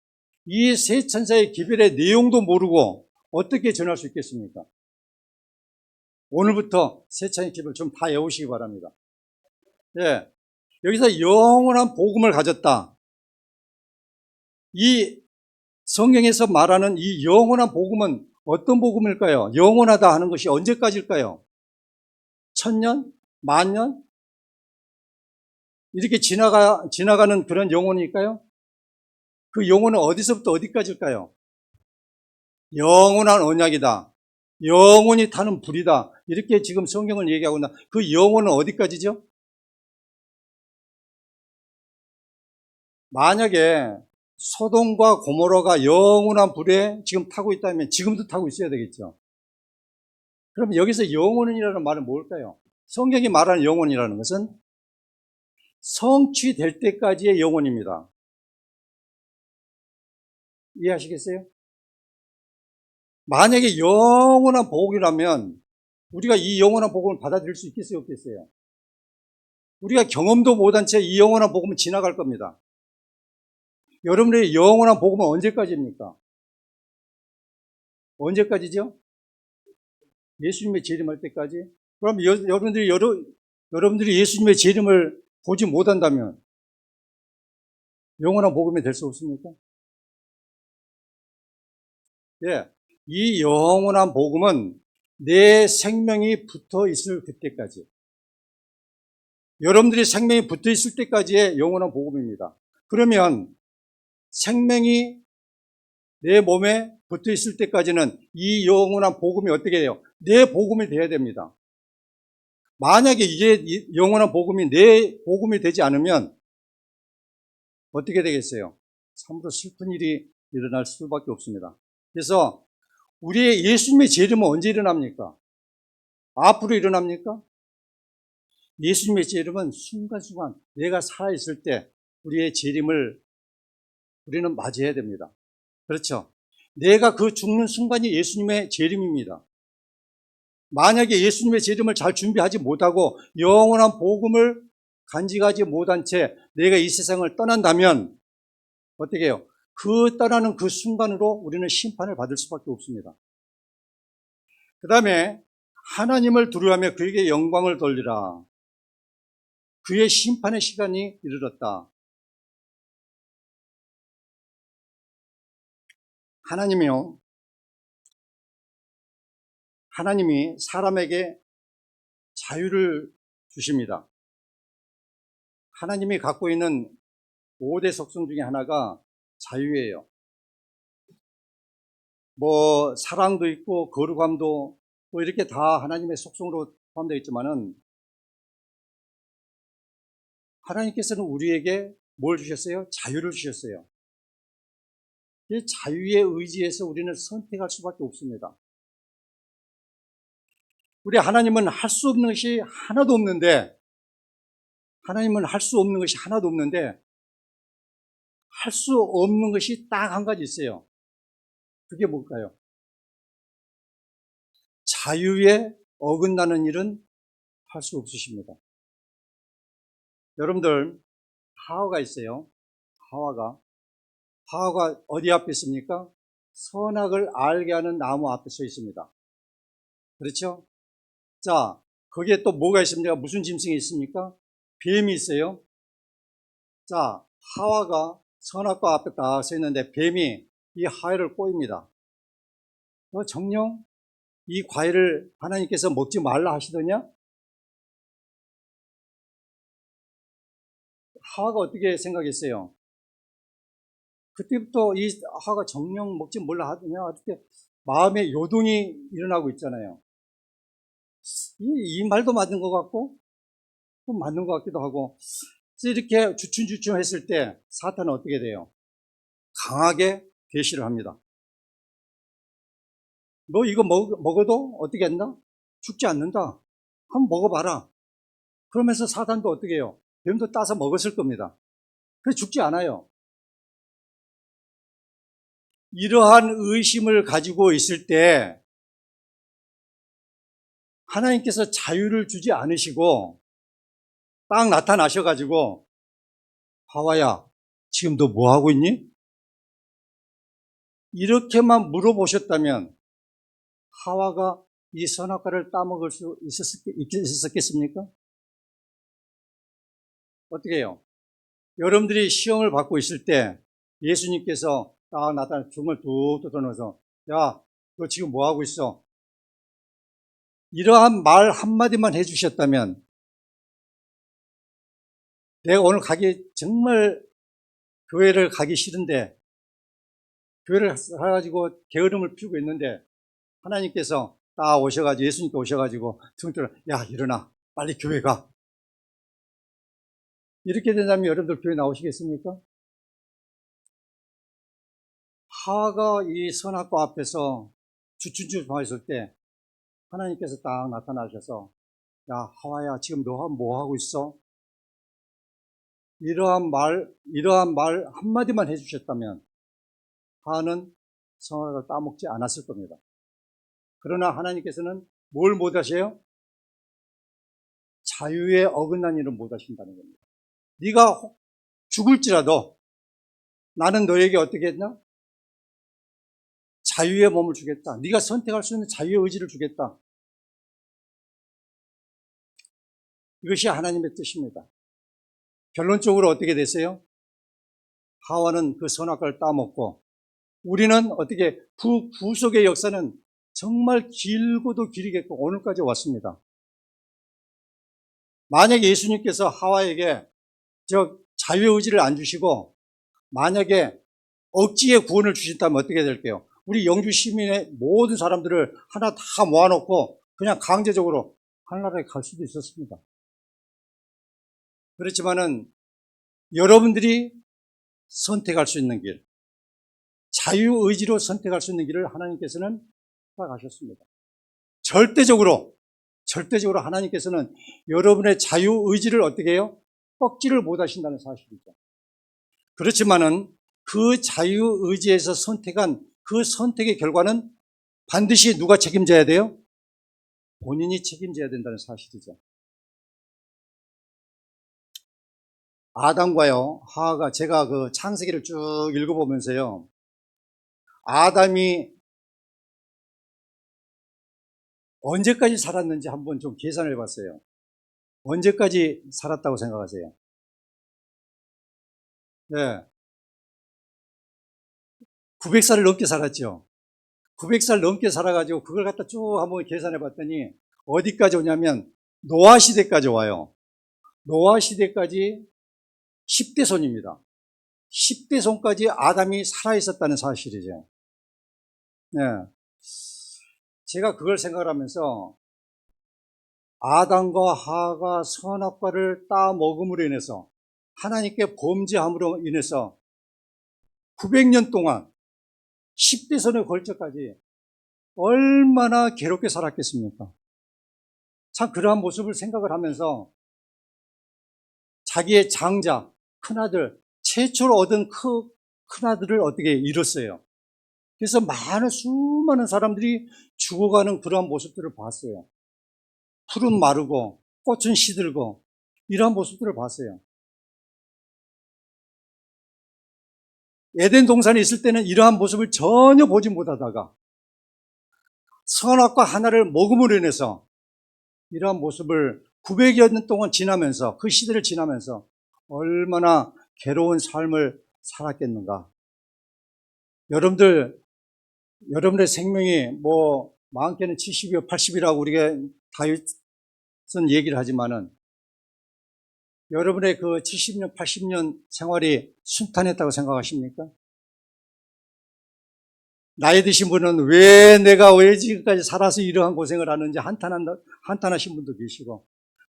[SPEAKER 2] 이 새 천사의 기별의 내용도 모르고 어떻게 전할 수 있겠습니까? 오늘부터 새 천사의 기별 좀 다 외우시기 바랍니다. 예, 여기서 영원한 복음을 가졌다. 이 성경에서 말하는 이 영원한 복음은 어떤 복음일까요? 영원하다 하는 것이 언제까지일까요? 1000년? 만년? 이렇게 지나가는 그런 영혼일까요? 그 영혼은 어디서부터 어디까지일까요? 영원한 언약이다. 영원히 타는 불이다. 이렇게 지금 성경을 얘기하고 있나? 그 영혼은 어디까지죠? 만약에 소돔과 고모라가 영원한 불에 지금 타고 있다면 지금도 타고 있어야 되겠죠. 그럼 여기서 영원이라는 말은 뭘까요? 성경이 말하는 영원이라는 것은 성취될 때까지의 영원입니다. 이해하시겠어요? 만약에 영원한 복이라면 우리가 이 영원한 복음을 받아들일 수 있겠어요, 없겠어요? 우리가 경험도 못한 채 이 영원한 복음은 지나갈 겁니다. 여러분의 영원한 복음은 언제까지입니까? 언제까지죠? 예수님의 재림할 때까지? 그럼 여러분들이 예수님의 재림을 보지 못한다면 영원한 복음이 될 수 없습니까? 예, 이 영원한 복음은 내 생명이 붙어 있을 그때까지, 여러분들이 생명이 붙어 있을 때까지의 영원한 복음입니다. 그러면 생명이 내 몸에 붙어 있을 때까지는 이 영원한 복음이 어떻게 돼요? 내 복음이 돼야 됩니다. 만약에 이게 영원한 복음이 내 복음이 되지 않으면 어떻게 되겠어요? 참으로 슬픈 일이 일어날 수밖에 없습니다. 그래서 우리의 예수님의 재림은 언제 일어납니까? 앞으로 일어납니까? 예수님의 재림은 순간순간 내가 살아있을 때 우리의 재림을 우리는 맞이해야 됩니다. 그렇죠? 내가 그 죽는 순간이 예수님의 재림입니다. 만약에 예수님의 재림을 잘 준비하지 못하고 영원한 복음을 간직하지 못한 채 내가 이 세상을 떠난다면 어떻게 해요? 그 떠나는 그 순간으로 우리는 심판을 받을 수밖에 없습니다. 그 다음에 하나님을 두려워하며 그에게 영광을 돌리라. 그의 심판의 시간이 이르렀다. 하나님이 사람에게 자유를 주십니다. 하나님이 갖고 있는 5대 속성 중에 하나가 자유예요. 사랑도 있고 거룩함도 이렇게 다 하나님의 속성으로 포함되어 있지만은 하나님께서는 우리에게 뭘 주셨어요? 자유를 주셨어요. 이 자유에 의지해서 우리는 선택할 수밖에 없습니다. 우리 하나님은 할 수 없는 것이 하나도 없는데, 할 수 없는 것이 딱 한 가지 있어요. 그게 뭘까요? 자유에 어긋나는 일은 할 수 없으십니다. 여러분들, 하와가 있어요. 하와가 어디 앞에 있습니까? 선악을 알게 하는 나무 앞에 서 있습니다. 그렇죠? 자, 거기에 또 뭐가 있습니까? 무슨 짐승이 있습니까? 뱀이 있어요. 자, 하와가 선악과 앞에 딱 서 있는데 뱀이 이 하와를 꼬입니다. 정녕 이 과일을 하나님께서 먹지 말라 하시더냐? 하와가 어떻게 생각했어요? 그때부터 이 하와가 정녕 먹지 말라 하더냐? 어떻게 마음에 요동이 일어나고 있잖아요. 이 말도 맞는 것 같고 또 맞는 것 같기도 하고, 이렇게 주춤주춤 했을 때 사탄은 어떻게 돼요? 강하게 계시를 합니다. 너 이거 먹어도 어떻게 한다? 죽지 않는다. 한번 먹어봐라. 그러면서 사탄도 어떻게 해요? 뱀도 따서 먹었을 겁니다. 그래서 죽지 않아요. 이러한 의심을 가지고 있을 때 하나님께서 자유를 주지 않으시고 딱 나타나셔가지고, 하와야, 지금 너 뭐 하고 있니? 이렇게만 물어보셨다면 하와가 이 선악과를 따먹을 수 있었겠습니까? 어떻게 해요? 여러분들이 시험을 받고 있을 때 예수님께서 딱 나타나 등을 뚝뚝 떠넣어서, 야, 너 지금 뭐 하고 있어? 이러한 말 한마디만 해주셨다면, 내가 오늘 정말 교회를 가기 싫은데, 교회를 가가지고 게으름을 피우고 있는데, 하나님께서 딱 오셔가지고, 예수님께 오셔가지고, 등을 야, 일어나. 빨리 교회 가. 이렇게 된다면 여러분들 교회 나오시겠습니까? 하와가 이 선악과 앞에서 주춤주춤했을 때 하나님께서 딱 나타나셔서 야 하와야 지금 너 뭐 하고 있어? 이러한 말 한마디만 해주셨다면 하와는 선악을 따먹지 않았을 겁니다. 그러나 하나님께서는 뭘 못하세요? 자유에 어긋난 일은 못하신다는 겁니다. 네가 죽을지라도 나는 너에게 어떻게 했나? 자유의 몸을 주겠다. 네가 선택할 수 있는 자유의 의지를 주겠다. 이것이 하나님의 뜻입니다. 결론적으로 어떻게 됐어요? 하와는 그 선악과를 따먹고 우리는 어떻게 구속의 역사는 정말 길고도 길이겠고 오늘까지 왔습니다. 만약에 예수님께서 하와에게 자유의 의지를 안 주시고 만약에 억지의 구원을 주신다면 어떻게 될까요? 우리 영주 시민의 모든 사람들을 하나 다 모아놓고 그냥 강제적으로 하늘나라에 갈 수도 있었습니다. 그렇지만은 여러분들이 선택할 수 있는 길, 자유의지로 선택할 수 있는 길을 하나님께서는 허락하셨습니다. 절대적으로 하나님께서는 여러분의 자유의지를 어떻게 해요? 꺾지를 못하신다는 사실이죠. 그렇지만은 그 자유의지에서 선택한 그 선택의 결과는 반드시 누가 책임져야 돼요? 본인이 책임져야 된다는 사실이죠. 아담과요, 하와가 제가 그 창세기를 쭉 읽어보면서요, 아담이 언제까지 살았는지 한번 좀 계산을 해봤어요. 언제까지 살았다고 생각하세요? 네. 900살을 넘게 살았죠. 900살 넘게 살아가지고 그걸 갖다 쭉 한번 계산해 봤더니 어디까지 오냐면 노아 시대까지 와요. 노아 시대까지 10대 손입니다. 10대 손까지 아담이 살아있었다는 사실이죠. 네. 제가 그걸 생각을 하면서 아담과 하와가 선악과를 따먹음으로 인해서 하나님께 범죄함으로 인해서 900년 동안 10대 손에 걸쳐까지 얼마나 괴롭게 살았겠습니까? 참 그러한 모습을 생각을 하면서 자기의 장자, 큰아들, 최초로 얻은 큰아들을 어떻게 잃었어요. 그래서 수많은 사람들이 죽어가는 그러한 모습들을 봤어요. 풀은 마르고 꽃은 시들고 이러한 모습들을 봤어요. 에덴 동산에 있을 때는 이러한 모습을 전혀 보지 못하다가 선악과 하나를 먹음으로 인해서 이러한 모습을 900여 년 동안 지나면서 그 시대를 지나면서 얼마나 괴로운 삶을 살았겠는가. 여러분의 생명이 많게는 70이요 80이라고 우리가 다윗은 얘기를 하지만은 여러분의 그 70년 80년 생활이 순탄했다고 생각하십니까? 나이 드신 분은 왜 지금까지 살아서 이러한 고생을 하는지 한탄하신 분도 계시고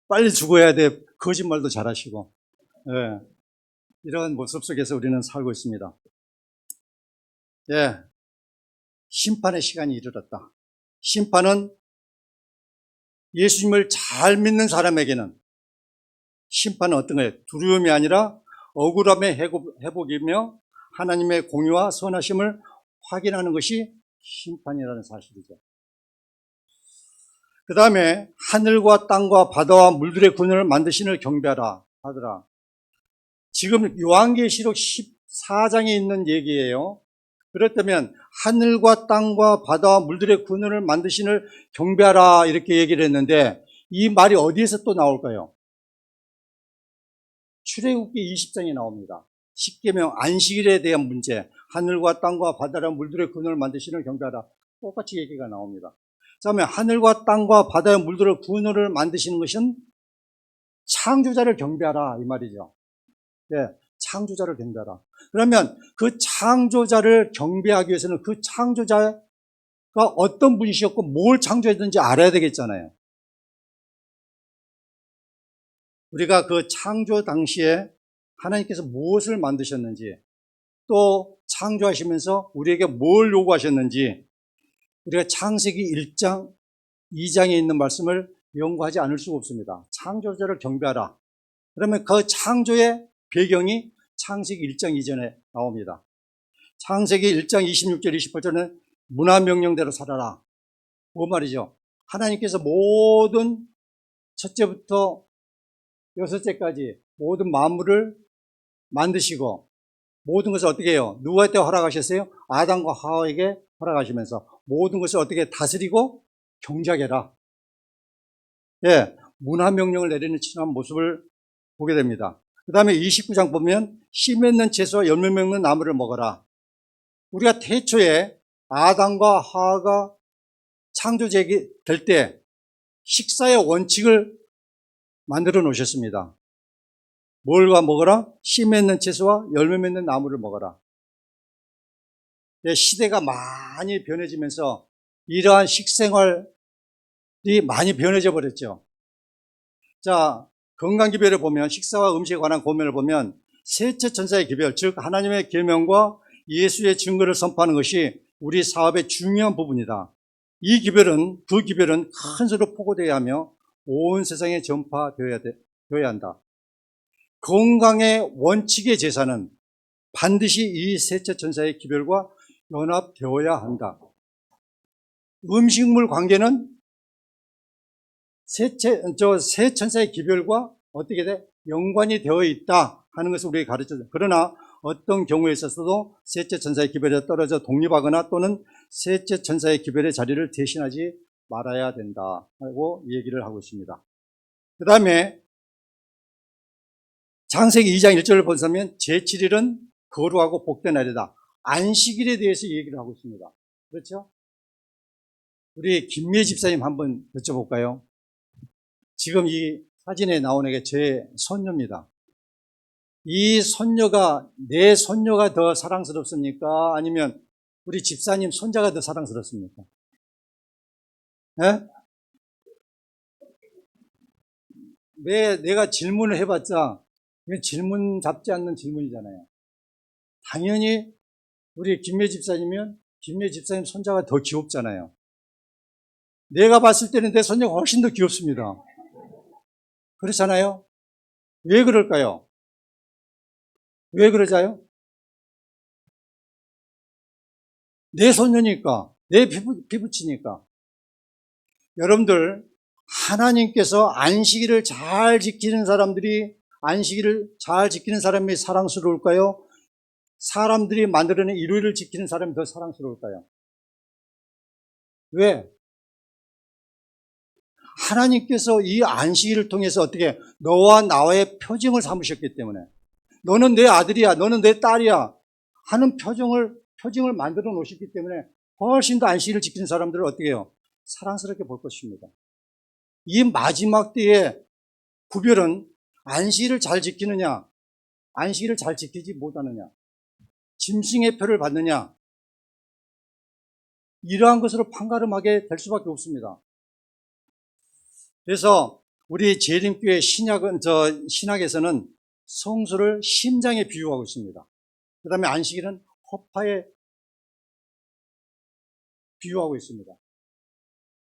[SPEAKER 2] 빨리 죽어야 돼 거짓말도 잘하시고 예, 이런 모습 속에서 우리는 살고 있습니다. 예, 심판의 시간이 이르렀다. 심판은 예수님을 잘 믿는 사람에게는 심판은 어떤 거예요? 두려움이 아니라 억울함의 회복이며 하나님의 공의와 선하심을 확인하는 것이 심판이라는 사실이죠. 그 다음에 하늘과 땅과 바다와 물들의 군을 만드시는 경배하라 하더라. 지금 요한계시록 14장에 있는 얘기예요. 그렇다면 하늘과 땅과 바다와 물들의 군을 만드시는 경배하라 이렇게 얘기를 했는데 이 말이 어디에서 또 나올까요? 출애굽기 20장에 나옵니다. 십계명 안식일에 대한 문제, 하늘과 땅과 바다와 물들의 군을 만드시는 경배하라. 똑같이 얘기가 나옵니다. 그다음에 하늘과 땅과 바다와 물들의 군을 만드시는 것은 창조자를 경배하라 이 말이죠. 네, 창조자를 경배하라. 그러면 그 창조자를 경배하기 위해서는 그 창조자가 어떤 분이셨고 뭘 창조했는지 알아야 되겠잖아요. 우리가 그 창조 당시에 하나님께서 무엇을 만드셨는지 또 창조하시면서 우리에게 뭘 요구하셨는지 우리가 창세기 1장, 2장에 있는 말씀을 연구하지 않을 수가 없습니다. 창조자를 경배하라. 그러면 그 창조의 배경이 창세기 1장 이전에 나옵니다. 창세기 1장 26절, 28절은 문화명령대로 살아라. 뭐 말이죠? 하나님께서 모든 첫째부터 여섯째까지 모든 만물을 만드시고 모든 것을 어떻게 해요? 누구한테 허락하셨어요? 아담과 하와에게 허락하시면서 모든 것을 어떻게 다스리고 경작해라. 예, 문화명령을 내리는 친한 모습을 보게 됩니다. 그 다음에 29장 보면 씨 맺는 채소와 열매 맺는 나무를 먹어라. 우리가 태초에 아담과 하와가 창조될 때 식사의 원칙을 만들어 놓으셨습니다. 뭘과 먹어라? 씨 맺는 채소와 열매 맺는 나무를 먹어라. 시대가 많이 변해지면서 이러한 식생활이 많이 변해져 버렸죠. 자, 건강기별을 보면 식사와 음식에 관한 고면을 보면 셋째 천사의 기별, 즉 하나님의 계명과 예수의 증거를 선포하는 것이 우리 사업의 중요한 부분이다. 이 기별은 그 기별은 큰 수로 포고되어야 하며 온 세상에 전파되어야 한다. 건강의 원칙의 제사는 반드시 이 셋째 천사의 기별과 연합되어야 한다. 음식물 관계는 세 천사의 기별과 어떻게 돼? 연관이 되어 있다 하는 것을 우리에게 가르쳐줘요. 그러나 어떤 경우에 있어서도 셋째 천사의 기별에 떨어져 독립하거나 또는 셋째 천사의 기별의 자리를 대신하지 말아야 된다고 얘기를 하고 있습니다. 그 다음에 창세기 2장 1절을 보면 제7일은 거룩하고 복된 날이다. 안식일에 대해서 얘기를 하고 있습니다. 그렇죠? 우리 김미애 집사님 한번 여쭤볼까요? 지금 이 사진에 나오는 게 제 손녀입니다. 이 손녀가, 내 손녀가 더 사랑스럽습니까? 아니면 우리 집사님 손자가 더 사랑스럽습니까? 네? 내가 질문을 해봤자 이건 질문 잡지 않는 질문이잖아요. 당연히 우리 김미애 집사님이면 김미애 집사님 손자가 더 귀엽잖아요. 내가 봤을 때는 내 손녀가 훨씬 더 귀엽습니다. 그렇잖아요? 왜 그럴까요? 왜 그러자요? 내 손녀니까, 내 피부치니까. 여러분들, 하나님께서 안식일을 잘 지키는 사람들이, 안식일을 잘 지키는 사람이 사랑스러울까요? 사람들이 만들어낸 일요일을 지키는 사람이 더 사랑스러울까요? 왜? 하나님께서 이 안식일을 통해서 어떻게 너와 나와의 표징을 삼으셨기 때문에 너는 내 아들이야, 너는 내 딸이야 하는 표징을 만들어 놓으셨기 때문에 훨씬 더 안식일을 지키는 사람들을 어떻게 해요? 사랑스럽게 볼 것입니다. 이 마지막 때의 구별은 안식일을 잘 지키느냐, 안식일을 잘 지키지 못하느냐, 짐승의 표를 받느냐, 이러한 것으로 판가름하게 될 수밖에 없습니다. 그래서 우리 재림교회 신학에서는 성소를 심장에 비유하고 있습니다. 그 다음에 안식일은 허파에 비유하고 있습니다.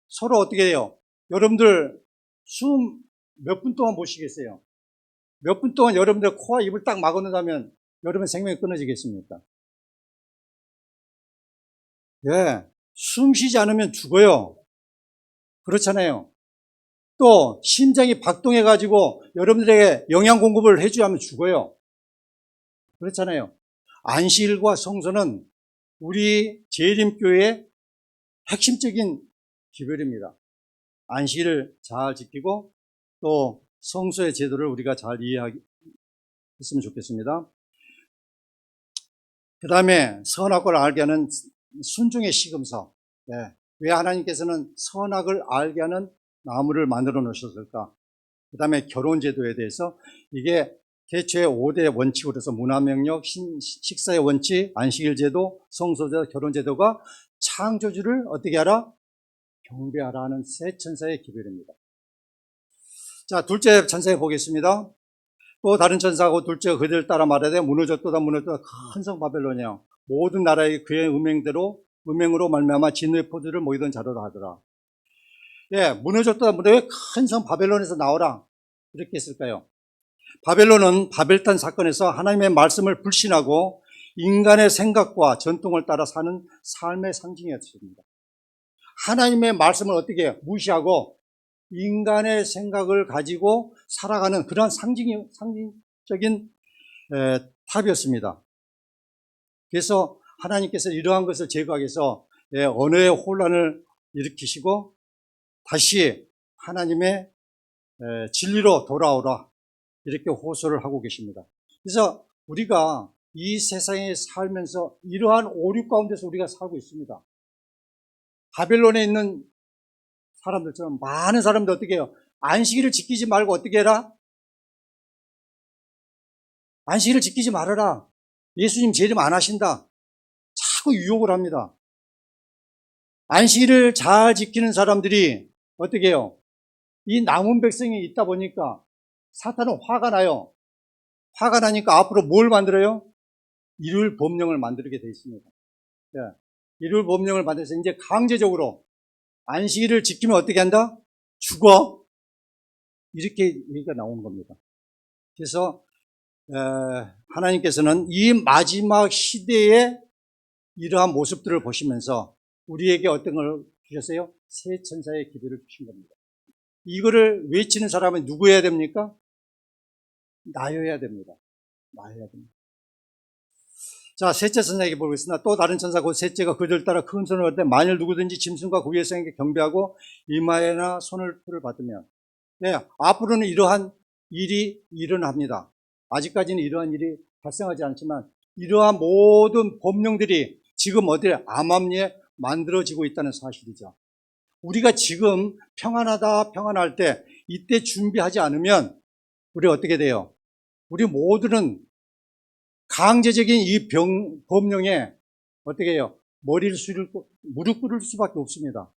[SPEAKER 2] 서로 어떻게 해요? 여러분들 숨 몇 분 동안 못 쉬겠어요? 몇 분 동안 여러분들 코와 입을 딱 막아놓으면 여러분 생명이 끊어지겠습니까? 예, 숨 쉬지 않으면 죽어요. 그렇잖아요. 또 심장이 박동해가지고 여러분들에게 영양 공급을 해줘야 하면 죽어요. 그렇잖아요. 안식일과 성소는 우리 재림교회의 핵심적인 기별입니다. 안식일을 잘 지키고 또 성소의 제도를 우리가 잘 이해했으면 좋겠습니다. 그 다음에 선악을 알게 하는 순종의 시금석. 네. 왜 하나님께서는 선악을 알게 하는 나무를 만들어 놓으셨을까? 그 다음에 결혼제도에 대해서 이게 태초의 5대 원칙으로서 문화명령, 식사의 원칙, 안식일제도, 성소제도, 결혼제도가 창조주를 어떻게 하라? 경배하라 하는 세 천사의 기별입니다. 자, 둘째 천사에 보겠습니다. 또 다른 천사하고 둘째가 그들을 따라 말하되 무너졌도다 큰 성 바벨론이여 모든 나라의 그의 음행으로 말미암아 진노의 포도를 모이던 자로라 하더라. 예, 무너졌다. 왜 큰 성 바벨론에서 나오라 이렇게 했을까요? 바벨론은 바벨탄 사건에서 하나님의 말씀을 불신하고 인간의 생각과 전통을 따라 사는 삶의 상징이었습니다. 하나님의 말씀을 어떻게 무시하고 인간의 생각을 가지고 살아가는 그러한 상징적인 탑이었습니다. 그래서 하나님께서 이러한 것을 제거하기 위해서 언어의 혼란을 일으키시고 다시 하나님의 진리로 돌아오라 이렇게 호소를 하고 계십니다. 그래서 우리가 이 세상에 살면서 이러한 오류 가운데서 우리가 살고 있습니다. 바벨론에 있는 사람들처럼 많은 사람들 어떻게 해요? 안식일을 지키지 말고 어떻게 해라? 안식일을 지키지 말아라. 예수님 재림 안 하신다. 자꾸 유혹을 합니다. 안식일을 잘 지키는 사람들이 어떻게 해요? 이 남은 백성이 있다 보니까 사탄은 화가 나요. 화가 나니까 앞으로 뭘 만들어요? 일요일 법령을 만들게 돼 있습니다. 예. 일요일 법령을 만들어서 이제 강제적으로 안식일을 지키면 어떻게 한다? 죽어. 이렇게 얘기가 나오는 겁니다. 그래서 하나님께서는 이 마지막 시대의 이러한 모습들을 보시면서 우리에게 어떤 걸 주셨어요? 새 천사의 기도를 주신 겁니다. 이거를 외치는 사람은 누구여야 됩니까? 나여야 됩니다. 나여야 됩니다. 자, 셋째 천사에게 보겠습니다. 또 다른 천사 곧 셋째가 그들 따라 큰 손을 얻되 만일 누구든지 짐승과 그 위에서에게 경배하고 이마에나 손을 풀을 받으면 앞으로는 이러한 일이 일어납니다. 아직까지는 이러한 일이 발생하지 않지만 이러한 모든 법령들이 지금 어디에 암암리에 만들어지고 있다는 사실이죠. 우리가 지금 평안할 때 이때 준비하지 않으면 우리 어떻게 돼요? 우리 모두는 강제적인 이 법령에 어떻게 해요? 무릎 꿇을 수밖에 없습니다.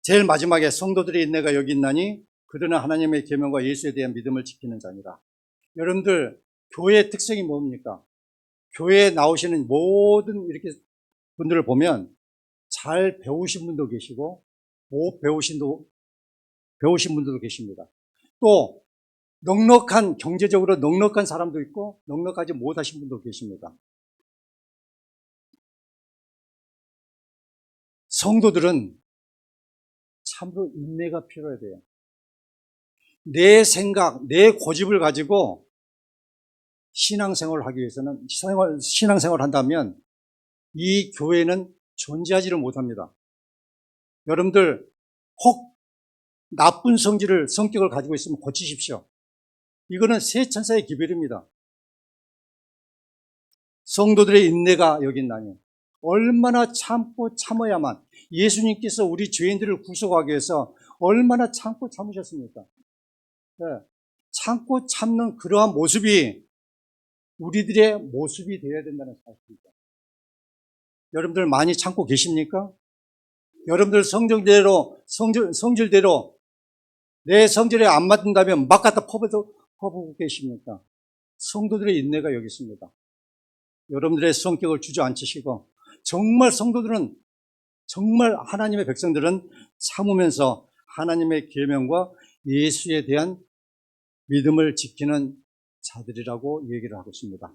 [SPEAKER 2] 제일 마지막에 성도들의 인내가 여기 있나니 그들은 하나님의 계명과 예수에 대한 믿음을 지키는 자니라. 여러분들 교회의 특성이 뭡니까? 교회에 나오시는 모든 이렇게 분들을 보면 잘 배우신 분도 계시고 못 배우신 분들도 계십니다. 또 경제적으로 넉넉한 사람도 있고 넉넉하지 못하신 분도 계십니다. 성도들은 참으로 인내가 필요해야 돼요. 내 생각, 내 고집을 가지고 신앙생활을 하기 위해서는 신앙생활을 한다면 이 교회는 존재하지를 못합니다. 여러분들 혹 나쁜 성격을 가지고 있으면 고치십시오. 이거는 새 천사의 기별입니다. 성도들의 인내가 여기 있나니 얼마나 참고 참아야만 예수님께서 우리 죄인들을 구속하기 위해서 얼마나 참고 참으셨습니까? 네. 참고 참는 그러한 모습이 우리들의 모습이 되어야 된다는 사실이죠. 여러분들 많이 참고 계십니까? 여러분들 성질대로 내 성질에 안 맞는다면 막 갖다 퍼부고 계십니까? 성도들의 인내가 여기 있습니다. 여러분들의 성격을 주저앉히시고 정말 성도들은 정말 하나님의 백성들은 참으면서 하나님의 계명과 예수에 대한 믿음을 지키는 자들이라고 얘기를 하고 있습니다.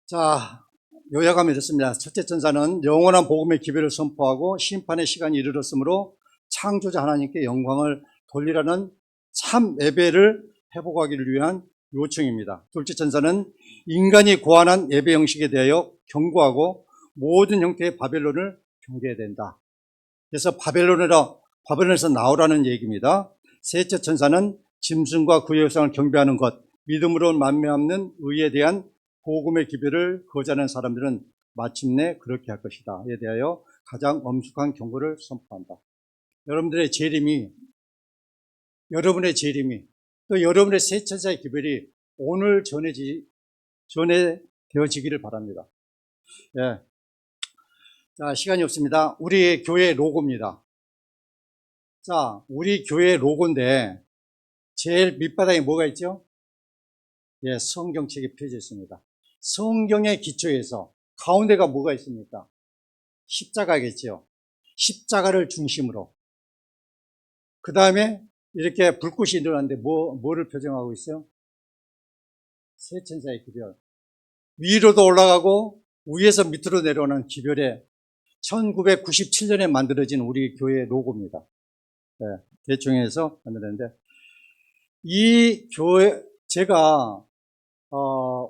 [SPEAKER 2] 자, 요약하면 이렇습니다. 첫째 천사는 영원한 복음의 기별을 선포하고 심판의 시간이 이르렀으므로 창조자 하나님께 영광을 돌리라는 참 예배를 회복하기를 위한 요청입니다. 둘째 천사는 인간이 고안한 예배 형식에 대하여 경고하고 모든 형태의 바벨론을 경계해야 된다. 그래서 바벨론에서 나오라는 얘기입니다. 셋째 천사는 짐승과 그의 형상을 경배하는 것, 믿음으로 만매없는 의에 대한 복음의 기별을 거부하는 사람들은 마침내 그렇게 할 것이다에 대하여 가장 엄숙한 경고를 선포한다. 여러분의 재림이 또 여러분의 새 천사의 기별이 오늘 전해되어지기를 바랍니다. 예. 자, 시간이 없습니다. 우리 교회 로고입니다. 자, 우리 교회 로고인데 제일 밑바닥에 뭐가 있죠? 예, 성경책이 펴져 있습니다. 성경의 기초에서 가운데가 뭐가 있습니까? 십자가겠죠. 십자가를 중심으로. 그 다음에 이렇게 불꽃이 일어났는데 뭐를 표정하고 있어요? 세 천사의 기별. 위로도 올라가고 위에서 밑으로 내려오는 기별에 1997년에 만들어진 우리 교회 로고입니다. 네, 대충 해서 만들었는데, 이 교회, 제가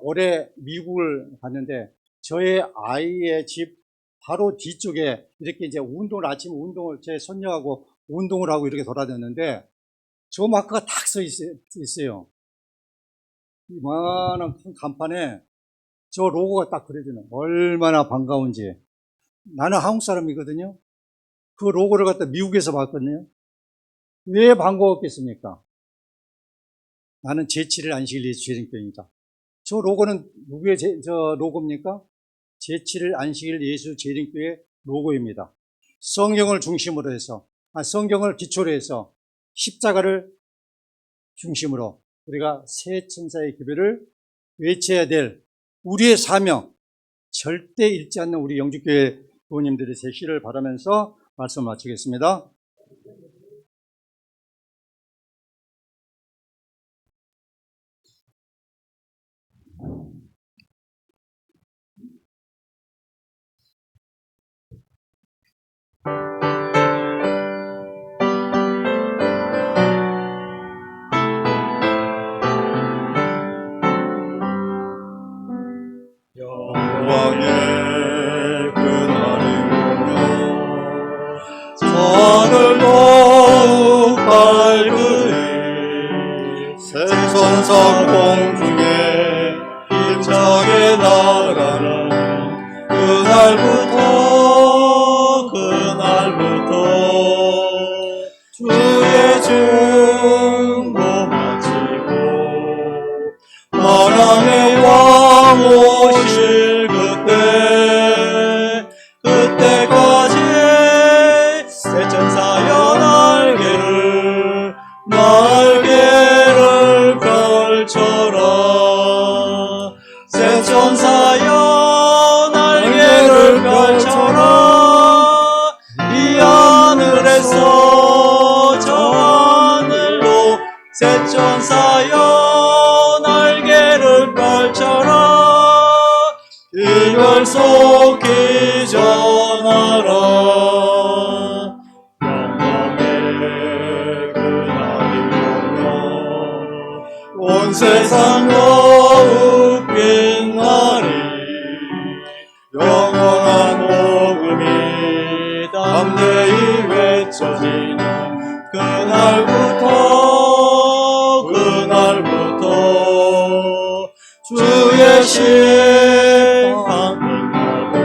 [SPEAKER 2] 올해 미국을 갔는데 저의 아이의 집 바로 뒤쪽에 이렇게 이제 아침 운동을 제 손녀하고 운동을 하고 이렇게 돌아다녔는데 저 마크가 딱 써 있어요. 이만한 큰 간판에 저 로고가 딱 그려지는, 얼마나 반가운지. 나는 한국 사람이거든요. 그 로고를 갖다 미국에서 봤거든요. 왜 반가웠겠습니까? 나는 제7일 안식일 예수 재림교회입니다. 저 로고는 누구의 저 로고입니까? 제7일 안식일 예수 재림교회 로고입니다. 성경을 중심으로 해서, 성경을 기초로 해서 십자가를 중심으로 우리가 세 천사의 기별을 외쳐야 될 우리의 사명, 절대 잃지 않는 우리 영주교회 부모님들이 되시기를 바라면서 말씀 마치겠습니다.
[SPEAKER 3] 영광의 그날이 오며 저를 더욱 밝으리 새 천사 공중에 힘차게 나가는 그날부터 주의 중보 마치고 만왕의 왕 오실 그때까지 새 천사여 날개를 펼쳐라. 새 천사여 날개를 펼쳐라. 이 하늘에서 저 하늘로 새 천사여 날개를 펼쳐라. 이걸 속히 전하라. 영광의 그날이 오며 온 세상 더욱 빛나리. 영원한 복음이 담대히 외쳐지는 그날부터 주의 심판 끝나고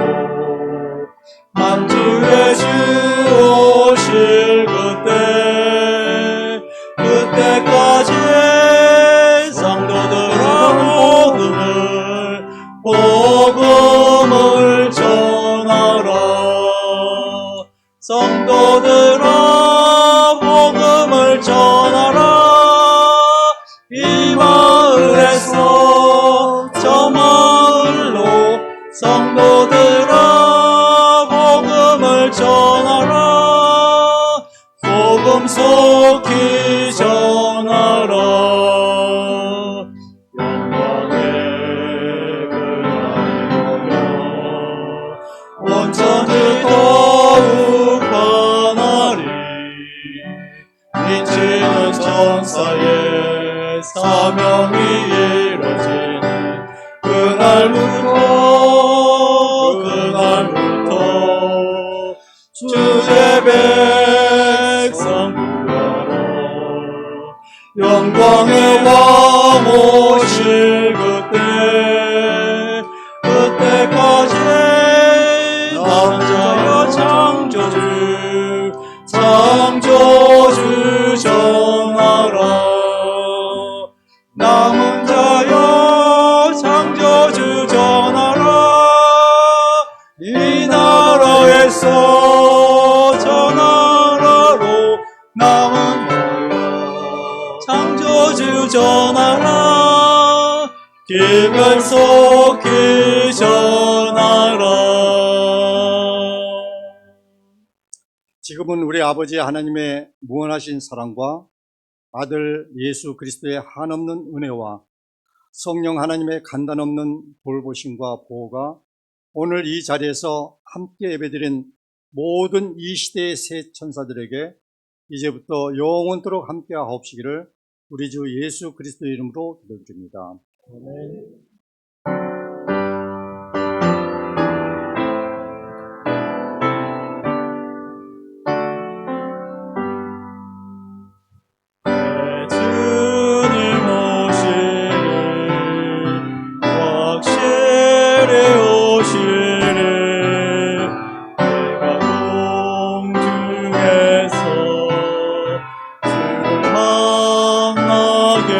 [SPEAKER 3] 만주의 주 오실 그때까지 성도들아 복음을 전하라. 성도들아 복음을 전하라. 이 마을에서 저 마을로 성도들아 복음을 전하라. 복음 속히 전하라. 영광의 그날이 오며 온천이 더욱 환하리. 미치는 천사의 사명이 이루어지는 그날부터 주의 백성 구하러 영광의 왕 오실 그때까지 남은 자여 창조주 전하라. 남은 자여 창조주 전하라. 이 나라에서 저 나라로 남은 자여 창조주 전하라 기별 속히 전하라.
[SPEAKER 2] 지금은 우리 아버지 하나님의 무한하신 사랑과 아들 예수 그리스도의 한없는 은혜와 성령 하나님의 간단없는 돌보심과 보호가 오늘 이 자리에서 함께 예배드린 모든 이 시대의 새 천사들에게 이제부터 영원토록 함께 하옵시기를 우리 주 예수 그리스도의 이름으로 기도드립니다.
[SPEAKER 3] 내 주님 오시리 확실히 오시리 내가 공중에서 주를 만나게